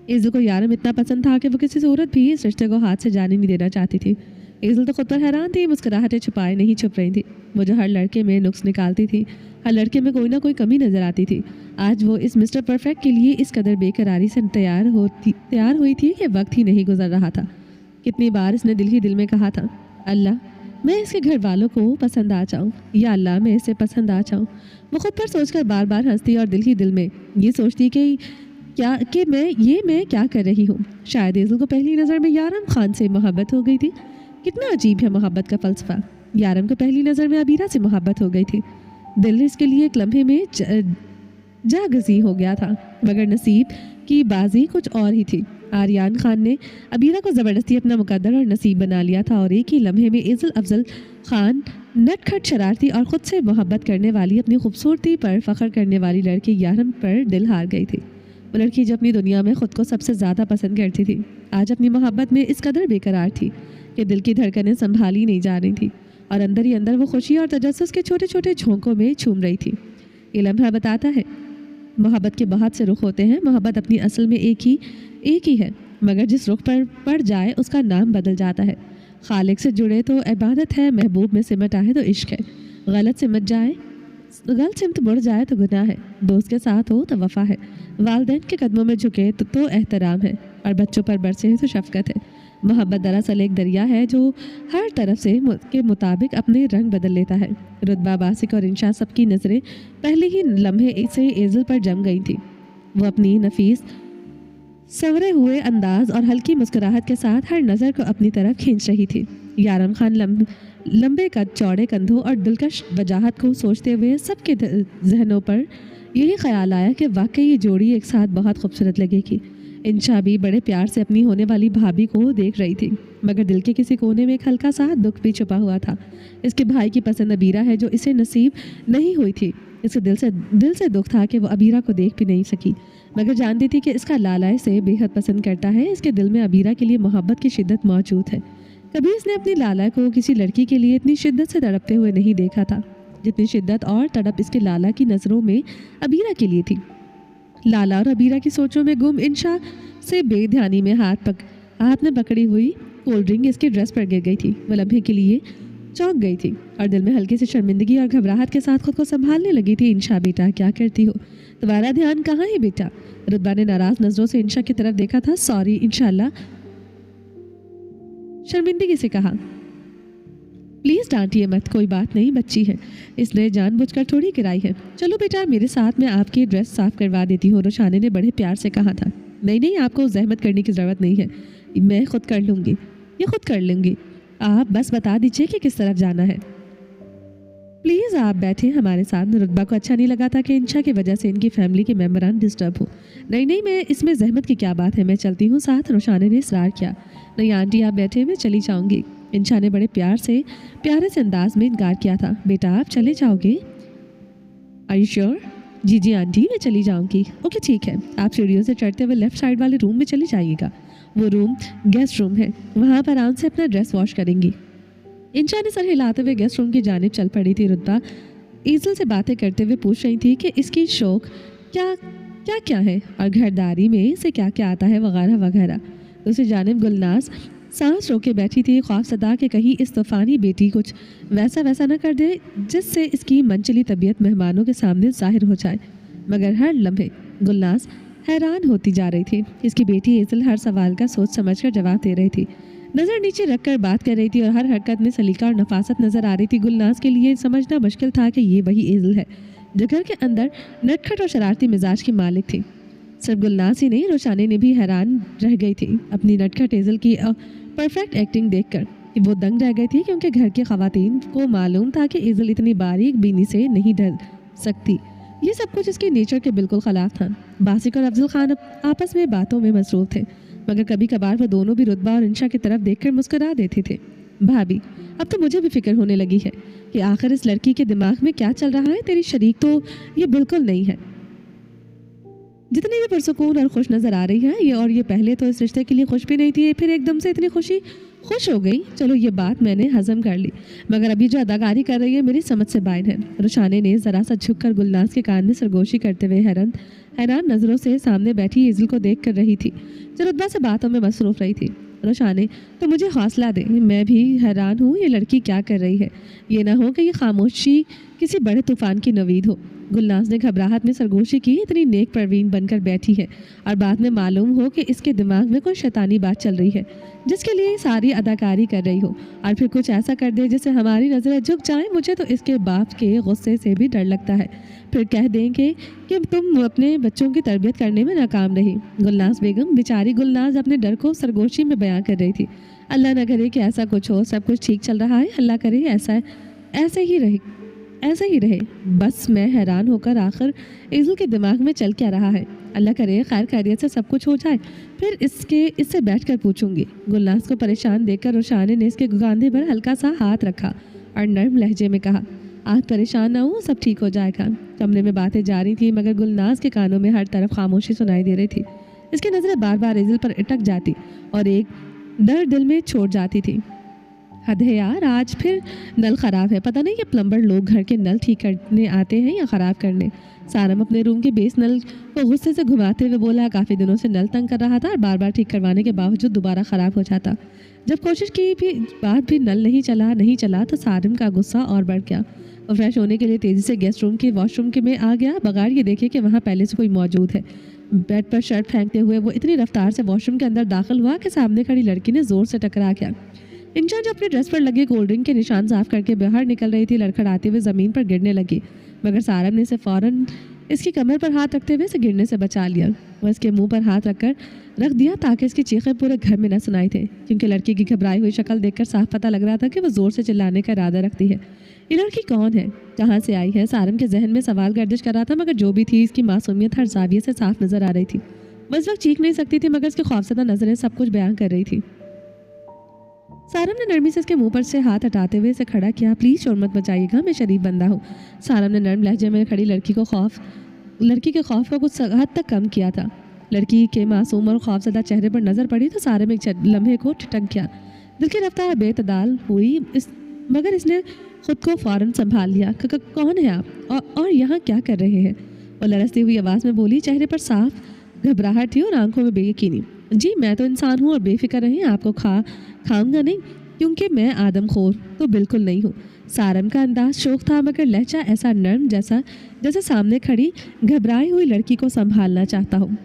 ईज़ल को यारम इतना पसंद था कि वो किसी सूरत भी इस रिश्ते को हाथ से जाने नहीं देना चाहती थी। ईज़ल तो खुद पर हैरान थी। मुस्कुराहटें छुपाए नहीं छुप रही थी। वो जो हर लड़के में नुक्स निकालती थी, हर लड़के में कोई ना कोई कमी नज़र आती थी, आज वो इस मिस्टर परफेक्ट के लिए इस कदर बेकरारी से तैयार हुई थी कि वक्त ही नहीं गुजर रहा था। कितनी बार इसने दिल ही दिल में कहा था, अल्लाह मैं इसके घर वालों को पसंद आ जाऊँ, या अल्लाह मैं इसे पसंद आ जाऊँ। वो खुद पर सोचकर बार बार हंसती और दिल ही दिल में ये सोचती कि मैं क्या कर रही हूँ। शायद ईज़ल को पहली नज़र में यारम खान से मोहब्बत हो गई थी। कितना अजीब है मोहब्बत का फ़लसफ़ा। यारम को पहली नज़र में अबीरा से मोहब्बत हो गई थी। दिल इसके लिए एक लम्हे में जागज़ी हो गया था, मगर नसीब की बाजी कुछ और ही थी। आर्यान खान ने अबीरा को ज़बरदस्ती अपना मुकद्दर और नसीब बना लिया था और एक ही लम्हे में ईज़ल अफजल खान नटखट शरारती और ख़ुद से मोहब्बत करने वाली, अपनी खूबसूरती पर फ़ख्र करने वाली लड़की यारम पर दिल हार गई थी। वो लड़की जो अपनी दुनिया में ख़ुद को सबसे ज़्यादा पसंद करती थी, आज अपनी मोहब्बत में इस कदर बेकरार थी कि दिल की धड़कनें संभाली नहीं जा रही थी और अंदर ही अंदर वो खुशी और तजस्सुस के छोटे छोटे झोंकों में झूम रही थी। ये लम्हा बताता है मोहब्बत के बहुत से रुख होते हैं। मोहब्बत अपनी असल में एक ही है, मगर जिस रुख पर पड़ जाए उसका नाम बदल जाता है। खालिक से जुड़े तो इबादत है, महबूब में सिमट आए तो इश्क है, गलत सिमत मुड़ जाए तो गुनाह है, दोस्त के साथ हो तो वफ़ा है, वालिदैन के कदमों में झुके तो एहतराम है और बच्चों पर बरसे तो शफ़क़त है। मोहब्बत दरअसल एक दरिया है जो हर तरफ से के मुताबिक अपने रंग बदल लेता है। रुतबा, बासिक और इंशा सबकी नज़रें पहले ही लम्हे से ईज़ल पर जम गई थी। वो अपनी नफीस संवरे हुए अंदाज और हल्की मुस्कुराहट के साथ हर नज़र को अपनी तरफ खींच रही थी। यारम खान लंबे कद, चौड़े कंधों और दिलकश वजाहत को सोचते हुए सबके जहनों पर यही ख्याल आया कि वाकई ये जोड़ी एक साथ बहुत खूबसूरत लगेगी। इंशा भी बड़े प्यार से अपनी होने वाली भाभी को देख रही थी, मगर दिल के किसी कोने में एक हल्का सा दुख भी छुपा हुआ था। इसके भाई की पसंद अबीरा है जो इसे नसीब नहीं हुई थी। इसके दिल से दुख था कि वो अबीरा को देख भी नहीं सकी, मगर जानती थी कि इसका लाला इसे बेहद पसंद करता है। इसके दिल में अबीरा के लिए मोहब्बत की शिद्दत मौजूद है। कभी इसने अपनी लाला को किसी लड़की के लिए इतनी शिद्दत से तड़पते हुए नहीं देखा था जितनी शिद्दत और तड़प इसके लाला की नज़रों में अबीरा के लिए थी। लाला और अबीरा की सोचों में गुम इंशा से बेध्यानी में हाथ में पकड़ी हुई कोल्ड ड्रिंक इसकी ड्रेस पर गिर गई थी। वो लम्हे के लिए चौंक गई थी और दिल में हल्की सी शर्मिंदगी और घबराहट के साथ खुद को संभालने लगी थी। इंशा बेटा क्या करती हो, तुम्हारा ध्यान कहाँ है बेटा? रुतबा ने नाराज नजरों से इंशा की तरफ देखा था। सॉरी इंशाल्लाह, शर्मिंदगी से कहा। प्लीज़ डांटिए मत, कोई बात नहीं, बच्ची है, इसने जानबूझकर थोड़ी गिराई है। चलो बेटा मेरे साथ, मैं आपकी ड्रेस साफ करवा देती हूँ, रोशाने ने बड़े प्यार से कहा था। नहीं नहीं, आपको जहमत करने की ज़रूरत नहीं है, मैं खुद कर लूँगी, ये खुद कर लेंगी। आप बस बता दीजिए कि किस तरफ जाना है। प्लीज़ आप बैठे हमारे साथ। रुतबा को अच्छा नहीं लगा था कि इंशा की वजह से इनकी फैमिली के मेम्बरान डिस्टर्ब हो। नहीं नहीं, मैं इसमें जहमत की क्या बात है, मैं चलती हूँ साथ, रोशाने ने इसरार किया। नहीं आंटी आप बैठे, मैं चली जाऊँगी। इंशा ने बड़े प्यारे से अंदाज में इनकार किया था। बेटा आप चले जाओगे? Are you sure? जी जी आंटी, मैं चली जाऊँगी। ओके ठीक है, आप सीढ़ियों से चढ़ते हुए लेफ्ट साइड वाले रूम में चली जाइएगा। वो रूम गेस्ट रूम है, वहाँ पर आराम से अपना ड्रेस वॉश करेंगी। इंशा ने सर हिलाते हुए गेस्ट रूम की जानिब चल पड़ी थी। रुतबा ईजल से बातें करते हुए पूछ रही थी कि इसकी शौक क्या है और घरदारी में इसे क्या क्या आता है वगैरह वगैरह। दूसरी जानिब गुलनाज सांस रोके बैठी थी, ख्वाब सदा कि कहीं इस तूफानी बेटी कुछ वैसा न कर दे जिससे इसकी मनचली तबीयत मेहमानों के सामने जाहिर हो जाए। मगर हर लम्हे गुलनाज हैरान होती जा रही थी। इसकी बेटी ईजल हर सवाल का सोच समझकर जवाब दे रही थी, नज़र नीचे रखकर बात कर रही थी और हर हरकत में सलीका और नफासत नज़र आ रही थी। गुलनाज के लिए समझना मुश्किल था कि ये वही ईजल है जो घर के अंदर नटखट और शरारती मिजाज की मालिक थी। सिर्फ गुलनाज ही नहीं, रोशानी ने भी हैरान रह गई थी अपनी नटखट ईजल की परफेक्ट एक्टिंग देखकर। कि वो दंग रह गई थी क्योंकि घर की खवातीन को मालूम था कि ईजल इतनी बारीक बीनी से नहीं ढल सकती। ये सब कुछ इसके नेचर के बिल्कुल खिलाफ था। बासिक और अफजल खान आपस में बातों में मसरूफ थे, मगर कभी कभार वो दोनों भी रुतबा और इंशा की तरफ देखकर मुस्कुरा देते थे। भाभी अब तो मुझे भी फिक्र होने लगी है कि आखिर इस लड़की के दिमाग में क्या चल रहा है। तेरी शरीक तो ये बिल्कुल नहीं है जितनी भी पुरसुकून और खुश नज़र आ रही है। ये पहले तो इस रिश्ते के लिए खुश भी नहीं थी, फिर एकदम से इतनी खुश हो गई। चलो ये बात मैंने हजम कर ली, मगर अभी जो अदाकारी कर रही है मेरी समझ से बाहर है। रोशाने ने ज़रा सा झुककर गुलनाज के कान में सरगोशी करते हुए हैरान नज़रों से सामने बैठी ईजल को देख कर रही थी जो रुतबा से बातों में मसरूफ़ रही थी। रोशाने तो मुझे हौसला दे, मैं भी हैरान हूँ ये लड़की क्या कर रही है। ये ना हो कि ये खामोशी किसी बड़े तूफान की नवीद हो। गुलनाज ने घबराहट में सरगोशी की, इतनी नेक परवीन बनकर बैठी है और बाद में मालूम हो कि इसके दिमाग में कोई शैतानी बात चल रही है जिसके लिए सारी अदाकारी कर रही हो, और फिर कुछ ऐसा कर दे जिससे हमारी नज़रें झुक जाएं। मुझे तो इसके बाप के गुस्से से भी डर लगता है, फिर कह देंगे कि तुम अपने बच्चों की तरबियत करने में नाकाम रही। गुलनाज बेगम, बेचारी गुलनाज अपने डर को सरगोशी में बयां कर रही थी। अल्लाह न करे कि ऐसा कुछ हो, सब कुछ ठीक चल रहा है, अल्लाह करे ऐसे ही रहे। बस मैं हैरान होकर आखिर ईजल के दिमाग में चल क्या रहा है। अल्लाह करे खैर खैरियत से सब कुछ हो जाए, फिर इससे बैठकर पूछूंगी। गुलनाज को परेशान देखकर रोशाने ने इसके कंधे पर हल्का सा हाथ रखा और नर्म लहजे में कहा, आप परेशान ना हो, सब ठीक हो जाएगा। कमरे में बातें जारी थी, मगर गुलनाज के कानों में हर तरफ खामोशी सुनाई दे रही थी। इसकी नज़रें बार बार ईजल पर अटक जाती और एक डर दिल में छोड़ जाती थी। हद है यार, आज फिर नल ख़राब है। पता नहीं ये प्लम्बर लोग घर के नल ठीक करने आते हैं या ख़राब करने। सारम अपने रूम के बेस नल को गुस्से से घुमाते हुए बोला, काफ़ी दिनों से नल तंग कर रहा था और बार बार ठीक करवाने के बावजूद दोबारा ख़राब हो जाता। जब कोशिश की भी बाद भी नल नहीं चला तो सारम का गुस्सा और बढ़ गया। वो फ्रेश होने के लिए तेज़ी से गेस्ट रूम के वॉशरूम के में आ गया, बगैर ये देखे कि वहाँ पहले से कोई मौजूद है। बेड पर शर्ट फेंकते हुए वो इतनी रफ्तार से वॉशरूम के अंदर दाखिल हुआ कि सामने खड़ी लड़की ने ज़ोर से टकरा गया। इंशा जो अपने ड्रेस पर लगे कोल्ड ड्रिंक के निशान साफ करके बाहर निकल रही थी, लड़खड़ाते हुए ज़मीन पर गिरने लगी, मगर सारम ने इसे फ़ौरन इसकी कमर पर हाथ रखते हुए इसे गिरने से बचा लिया। वह इसके मुंह पर हाथ रख दिया ताकि इसकी चीखें पूरे घर में न सुनाई थे, क्योंकि लड़की की घबराई हुई शक्ल देखकर साफ पता लग रहा था कि वो ज़ोर से चिल्लाने का इरादा रखती है। ये लड़की कौन है, कहाँ से आई है? सारम के जहन में सवाल गर्दिश कर रहा था, मगर जो भी थी इसकी मासूमियत हर जाविये से साफ नज़र आ रही थी। वो इस वक्त चीख नहीं सकती थी, मगर उसकी खौफजदा नजरें सब कुछ बयान कर रही थी। सारम ने नरमी से इसके मुंह पर से हाथ हटाते हुए इसे खड़ा किया। प्लीज़ शोर मत मचाइएगा, मैं शरीफ बंदा हूँ। सारम ने नरम लहजे में खड़ी लड़की के खौफ को कुछ हद तक कम किया था। लड़की के मासूम और खौफजदा चेहरे पर नजर पड़ी तो सारम एक लम्हे को ठिठक गया। दिल की रफ्तार बेतदाल हुई, मगर इसने खुद को फौरन संभाल लिया। कौन है आप और यहाँ क्या कर रहे हैं? वो लरसती हुई आवाज़ में बोली, चेहरे पर साफ घबराहट थी और आंखों में बेयकीनी। जी मैं तो इंसान हूँ और बेफिक्र रहें, आपको खाऊंगा नहीं, क्योंकि मैं आदमखोर तो बिल्कुल नहीं हूँ। सारम का अंदाज शोक था, मगर लहजा ऐसा नर्म जैसे सामने खड़ी घबराई हुई लड़की को संभालना चाहता हूँ।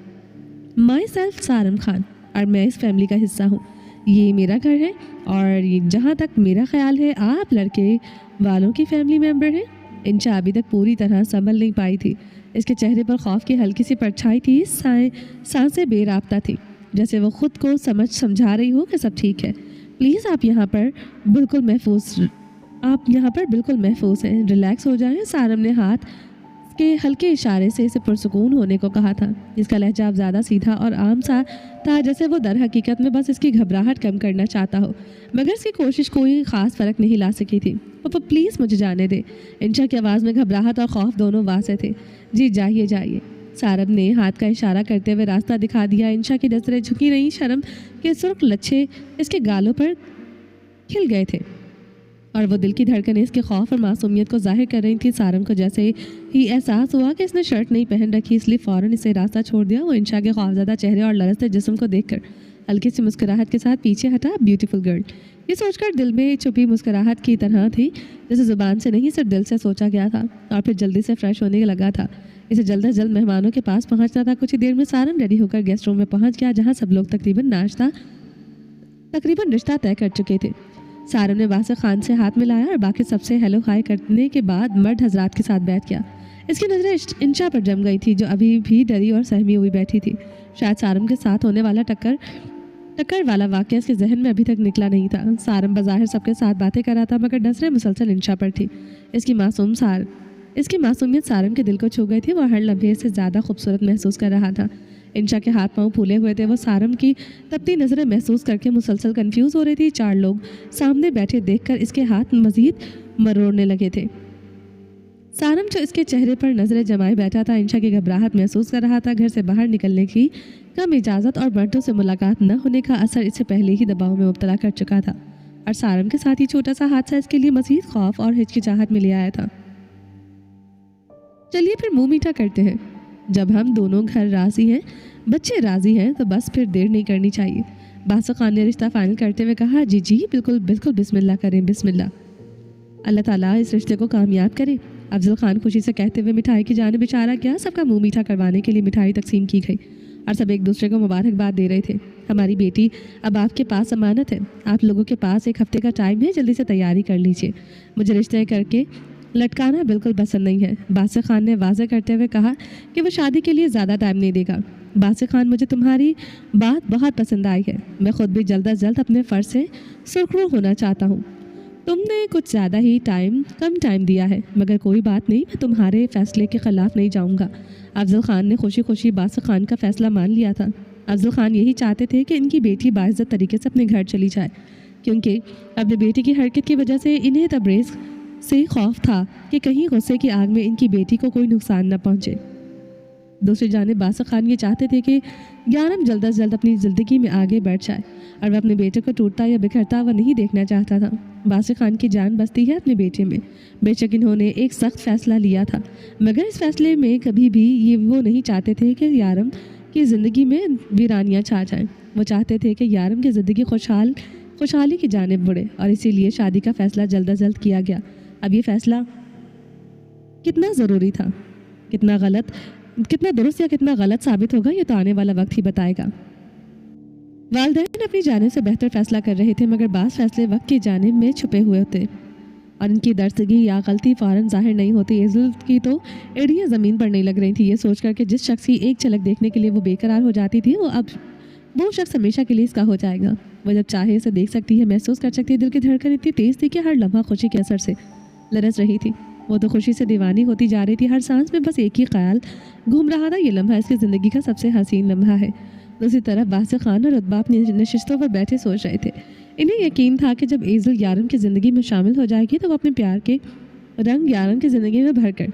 माई सेल्फ सारम खान, और मैं इस फैमिली का हिस्सा हूँ। ये मेरा घर है और जहाँ तक मेरा ख्याल है आप लड़के वालों की फैमिली मेम्बर हैं। इंशा अभी तक पूरी तरह संभल नहीं पाई थी। इसके चेहरे पर खौफ की हल्की सी परछाई थी, सांसें बेराब्ता थी, जैसे वो खुद को समझा रही हो कि सब ठीक है। प्लीज़ आप यहाँ पर बिल्कुल महफूज हैं, रिलैक्स हो जाएं। सारम ने हाथ के हल्के इशारे से इसे पुरसुकून होने को कहा था। इसका लहजा अब ज़्यादा सीधा और आम सा था, जैसे वो दर हकीकत में बस इसकी घबराहट कम करना चाहता हो, मगर इसकी कोशिश कोई ख़ास फ़र्क नहीं ला सकी थी। पापा प्लीज़ मुझे जाने दे। इंशा की आवाज़ में घबराहट और खौफ दोनों वाज़ेह थे। जी जाइए जाइए। सारब ने हाथ का इशारा करते हुए रास्ता दिखा दिया। इंशा की नज़रें झुकी रहीं, शर्म के सुर्ख लच्छे इसके गालों पर खिल गए थे और वो दिल की धड़कनें इसके खौफ और मासूमियत को जाहिर कर रही थी। सारम को जैसे ही एहसास हुआ कि इसने शर्ट नहीं पहन रखी, इसलिए फ़ौरन इसे रास्ता छोड़ दिया। वो इंशा के खौफज़दा चेहरे और लरजते जिस्म को देखकर हल्की सी मुस्कुराहट के साथ पीछे हटा। ब्यूटीफुल गर्ल, ये सोचकर दिल में छुपी मुस्कुराहट की तरह थी, जैसे ज़ुबान से नहीं सिर्फ दिल से सोचा गया था। और फिर जल्दी से फ्रेश होने लगा था। इसे जल्द अज जल्द मेहमानों के पास पहुंचना था। कुछ ही देर में सारम रेडी होकर गेस्ट रूम में पहुंच गया, जहां सब लोग तकरीबन रिश्ता तय कर चुके थे। सारम ने वासिक खान से हाथ मिलाया और बाकी सबसे हेलो हाय करने के बाद मर्द हजरात के साथ बैठ गया। इसकी नज़रें इंशा पर जम गई थी, जो अभी भी डरी और सहमी हुई बैठी थी। शायद सारम के साथ होने वाला टक्कर वाला वाक़या इसके जहन में अभी तक निकला नहीं था। सारम बज़ाहिर सबके साथ बातें कर रहा था, मगर नज़रें मुसलसल इंशा पर थी। इसकी मासूमियत सारम के दिल को छू गई थी। वो हर लम्हे से ज़्यादा खूबसूरत महसूस कर रहा था। इंशा के हाथ पांव फूले हुए थे। वो सारम की तपती नज़रें महसूस करके मुसलसल कंफ्यूज हो रही थी। 4 लोग सामने बैठे देखकर इसके हाथ मज़ीद मरोड़ने लगे थे। सारम जो इसके चेहरे पर नज़रें जमाए बैठा था, इंशा की घबराहट महसूस कर रहा था। घर से बाहर निकलने की कम इजाज़त और मर्दों से मुलाकात न होने का असर इसे पहले ही दबाव में मुब्तला कर चुका था, और सारम के साथ ही छोटा सा हादसा इसके लिए मज़ीद खौफ और हिचकिचाहट में ले आया था। चलिए फिर मुंह मीठा करते हैं। जब हम दोनों घर राज़ी हैं, बच्चे राज़ी हैं, तो बस फिर देर नहीं करनी चाहिए। बासु खान ने रिश्ता फाइनल करते हुए कहा। जी जी बिल्कुल बिल्कुल, बिस्मिल्लाह करें, बिस्मिल्लाह। अल्लाह ताला इस रिश्ते को कामयाब करे। अफजल खान खुशी से कहते हुए मिठाई की जानिब इशारा किया। सबका मुंह मीठा करवाने के लिए मिठाई तकसीम की गई और सब एक दूसरे को मुबारकबाद दे रहे थे। हमारी बेटी अब आपके पास अमानत है। आप लोगों के पास 1 हफ्ते का टाइम है, जल्दी से तैयारी कर लीजिए। मुझे रिश्ते करके लटकाना बिल्कुल पसंद नहीं है। बासिक खान ने वाज़े करते हुए कहा कि वो शादी के लिए ज़्यादा टाइम नहीं देगा। बासिक खान, मुझे तुम्हारी बात बहुत पसंद आई है। मैं खुद भी जल्द अज जल्द अपने फ़र्ज से सुरखरू होना चाहता हूँ। तुमने कुछ ज़्यादा ही कम टाइम दिया है, मगर कोई बात नहीं, मैं तुम्हारे फ़ैसले के ख़िलाफ़ नहीं जाऊँगा। अफजल खान ने खुशी खुशी बासिक खान का फ़ैसला मान लिया था। अफजल खान यही चाहते थे कि इनकी बेटी बाइज़्ज़त तरीके से अपने घर चली जाए, क्योंकि अपनी बेटी की हरकत की वजह से इन्हें तबरेज़ से खौफ था कि कहीं गुस्से की आग में इनकी बेटी को कोई नुकसान न पहुंचे। दूसरी जानिब बासिक खान ये चाहते थे कि यारम जल्द अज जल्द अपनी ज़िंदगी में आगे बढ़ जाए, और वह अपने बेटे को टूटता या बिखरता हुआ नहीं देखना चाहता था। बासिक खान की जान बसती है अपने बेटे में। बेशक इन्होंने एक सख्त फ़ैसला लिया था, मगर इस फैसले में कभी भी ये वो नहीं चाहते थे कि यारम की ज़िंदगी में वीरानियाँ छा जाएँ। वो चाहते थे कि यारम की ज़िंदगी खुशहाली की जानिब बढ़े, और इसीलिए शादी का फ़ैसला जल्द अज जल्द किया गया। अब ये फ़ैसला कितना ज़रूरी था, कितना दुरुस्त या कितना गलत साबित होगा, ये तो आने वाला वक्त ही बताएगा। वालिदैन अपनी जानिब से बेहतर फ़ैसला कर रहे थे, मगर बाज़ फ़ैसले वक्त की जानिब में छुपे हुए होते और इनकी दरसगी या गलती फ़ौरन ज़ाहिर नहीं होती। एज़ल की तो एड़ियाँ ज़मीन पर नहीं लग रही थी। ये सोचकर कि जिस शख्स की एक झलक देखने के लिए वो बेकरार हो जाती थी, वो शख्स हमेशा के लिए इसका हो जाएगा। वो जब चाहे इसे देख सकती है, महसूस कर सकती है। दिल की धड़कन इतनी तेज़ थी कि हर लम्हा खुशी के असर से लरस रही थी। वो तो खुशी से दीवानी होती जा रही थी। हर सांस में बस एक ही ख्याल घूम रहा था, ये लम्हा इसकी ज़िंदगी का सबसे हसीन लम्हा है। दूसरी तरफ बासिर खान और रुतबा अपनी नशिस्तों पर बैठे सोच रहे थे। इन्हें यकीन था कि जब एज़ल यारम की ज़िंदगी में शामिल हो जाएगी तो वो अपने प्यार के रंग यारम की ज़िंदगी में भरकर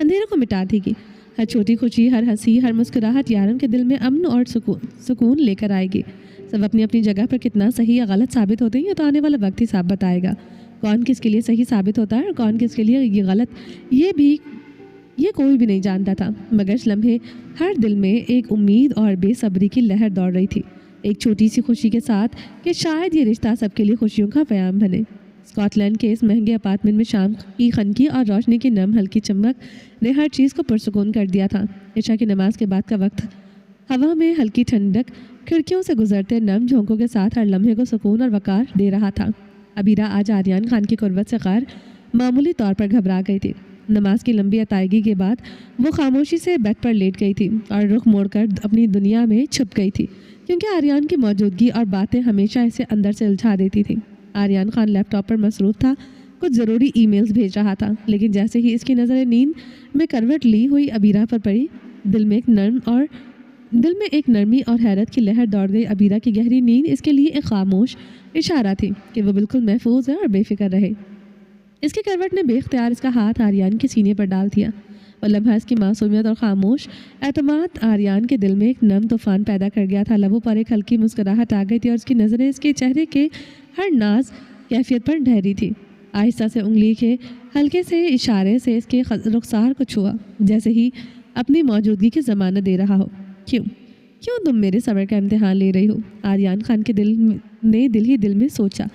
अंधेरों को मिटा देगी। हर छोटी खुशी, हर हंसी, हर मुस्कुराहट यारम के दिल में अमन और सुकून लेकर आएगी। सब अपनी अपनी जगह पर कितना सही या गलत साबित होते हैं ये तो आने वाला वक्त ही साफ बताएगा। कौन किसके लिए सही साबित होता है और कौन किसके लिए ये गलत, ये कोई भी नहीं जानता था। मगर इस लम्हे हर दिल में एक उम्मीद और बेसब्री की लहर दौड़ रही थी, एक छोटी सी खुशी के साथ कि शायद ये रिश्ता सबके लिए खुशियों का प्याम बने। स्कॉटलैंड के इस महंगे अपार्टमेंट में शाम की खनकी और रोशनी की नम हल्की चमक ने हर चीज़ को पुरसुकून कर दिया था। इशा की नमाज के बाद का वक्त, हवा में हल्की ठंडक, खिड़कियों से गुजरते नम झोंकों के साथ हर लम्हे को सुकून और वकार दे रहा था। अबीरा आज आर्यन खान की कुर्बत से गैर मामूली तौर पर घबरा गई थी। नमाज की लंबी अतायगी के बाद वो खामोशी से बेड पर लेट गई थी और रुख मोड़कर अपनी दुनिया में छुप गई थी, क्योंकि आर्यन की मौजूदगी और बातें हमेशा इसे अंदर से उलझा देती थी। आर्यन खान लैपटॉप पर मसरूफ़ था, कुछ ज़रूरी ईमेल्स भेज रहा था, लेकिन जैसे ही इसकी नज़रें नींद में करवट ली हुई अबीरा पर पड़ी, दिल में एक नरमी और हैरत की लहर दौड़ गई। अबीरा की गहरी नींद इसके लिए एक खामोश इशारा थी कि वो बिल्कुल महफूज है और बेफिक्र रहे। इसकी करवट ने बेख्तियार इसका हाथ आर्यन के सीने पर डाल दिया। वह लम्हा इसकी मासूमियत और खामोश एतमाद आर्यन के दिल में एक नम तूफान पैदा कर गया था। लबों पर एक हल्की मुस्कुराहट आ गई थी और उसकी नज़रें इसके चेहरे के हर नाज कैफियत पर ठहरी थी। आहिस्ता से उंगली के हल्के से इशारे से इसके रुखसार को छुआ, जैसे ही अपनी मौजूदगी की ज़मानत दे रहा हो। क्यों तुम मेरे सब्र का इम्तिहान ले रही हो? आर्यन खान के दिल ही दिल में सोचा।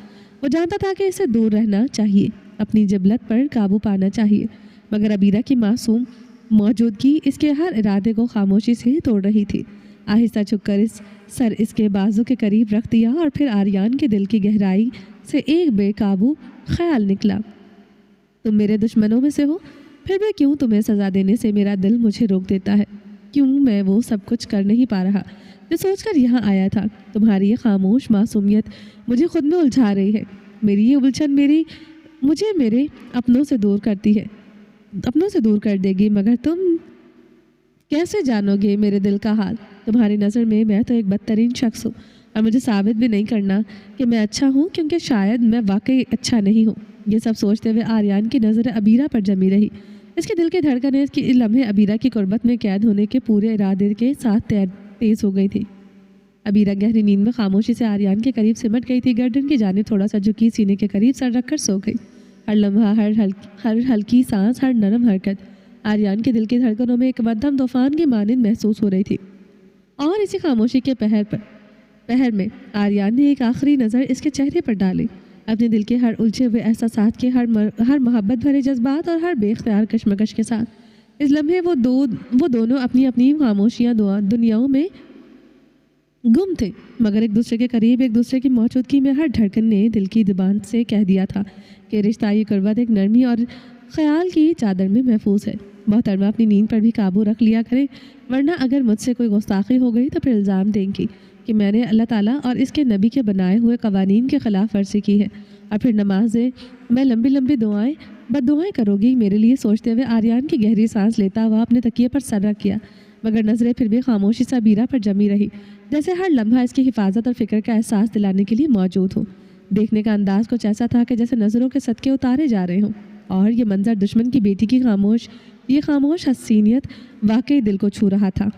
वो जानता था कि इसे दूर रहना चाहिए, अपनी जिबलत पर काबू पाना चाहिए, मगर अबीरा की मासूम मौजूदगी इसके हर इरादे को खामोशी से तोड़ रही थी। आहिस्ता झुककर सर इसके बाजू के करीब रख दिया और फिर आर्यन के दिल की गहराई से एक बेकाबू ख्याल निकला। तुम मेरे दुश्मनों में से हो, फिर भी क्यों तुम्हें सज़ा देने से मेरा दिल मुझे रोक देता है? क्यों मैं वो सब कुछ कर नहीं पा रहा जो सोचकर यहाँ आया था? तुम्हारी ये खामोश मासूमियत मुझे खुद में उलझा रही है। मेरी ये उलझन मुझे मेरे अपनों से दूर कर देगी, मगर तुम कैसे जानोगे मेरे दिल का हाल? तुम्हारी नज़र में मैं तो एक बदतरीन शख्स हूँ और मुझे साबित भी नहीं करना कि मैं अच्छा हूँ, क्योंकि शायद मैं वाकई अच्छा नहीं हूँ। ये सब सोचते हुए आर्यन की नज़रें अबीरा पर जमी रही। इसके दिल की धड़कनें इसकी लम्हे अबीरा की कुर्बत में कैद होने के पूरे इरादे के साथ तेज़ हो गई थी। अबीरा गहरी नींद में खामोशी से आर्यन के करीब सिमट गई थी। गर्दन की जानिब थोड़ा सा झुकी, सीने के करीब सर रखकर सो गई। हर लम्हा, हर हल्की सांस, हर नरम हरकत आर्यन के दिल की धड़कनों में एक मध्यम तूफान की मानिंद महसूस हो रही थी। और इसी खामोशी के पहर में आर्यन ने एक आखिरी नज़र इसके चेहरे पर डाली। अपने दिल के हर उलझे हुए एहसासात के, हर मोहब्बत भरे जज्बात और हर बेख्तियार कशमकश के साथ इस लम्हे वो दोनों अपनी अपनी खामोशियाँ दुनियाओं में गुम थे, मगर एक दूसरे के करीब, एक दूसरे की मौजूदगी में हर धड़कन ने दिल की ज़ुबान से कह दिया था कि रिश्ता ये कुर्बत एक नरमी और ख्याल की चादर में महफूज है। मोहतरमा अपनी नींद पर भी काबू रख लिया करें, वरना अगर मुझसे कोई गुस्ताखी हो गई तो फिर इल्ज़ाम देंगी कि मैंने अल्लाह ताला और इसके नबी के बनाए हुए कवानीन के ख़िलाफ़ वर्जी की है। और फिर नमाज़ें मैं लंबी लंबी बद्दुआएं करोगी मेरे लिए, सोचते हुए आर्यन की गहरी सांस लेता हुआ अपने तकिए पर सर रख किया, मगर नज़रें फिर भी खामोशी से अबीरा पर जमी रही, जैसे हर लम्हा इसकी हिफाजत और फिक्र का एहसास दिलाने के लिए मौजूद हो। देखने का अंदाज़ कुछ ऐसा था कि जैसे नज़रों के सदके उतारे जा रहे हों, और ये मंजर दुश्मन की बेटी की खामोश हसीनियत वाकई दिल को छू रहा था।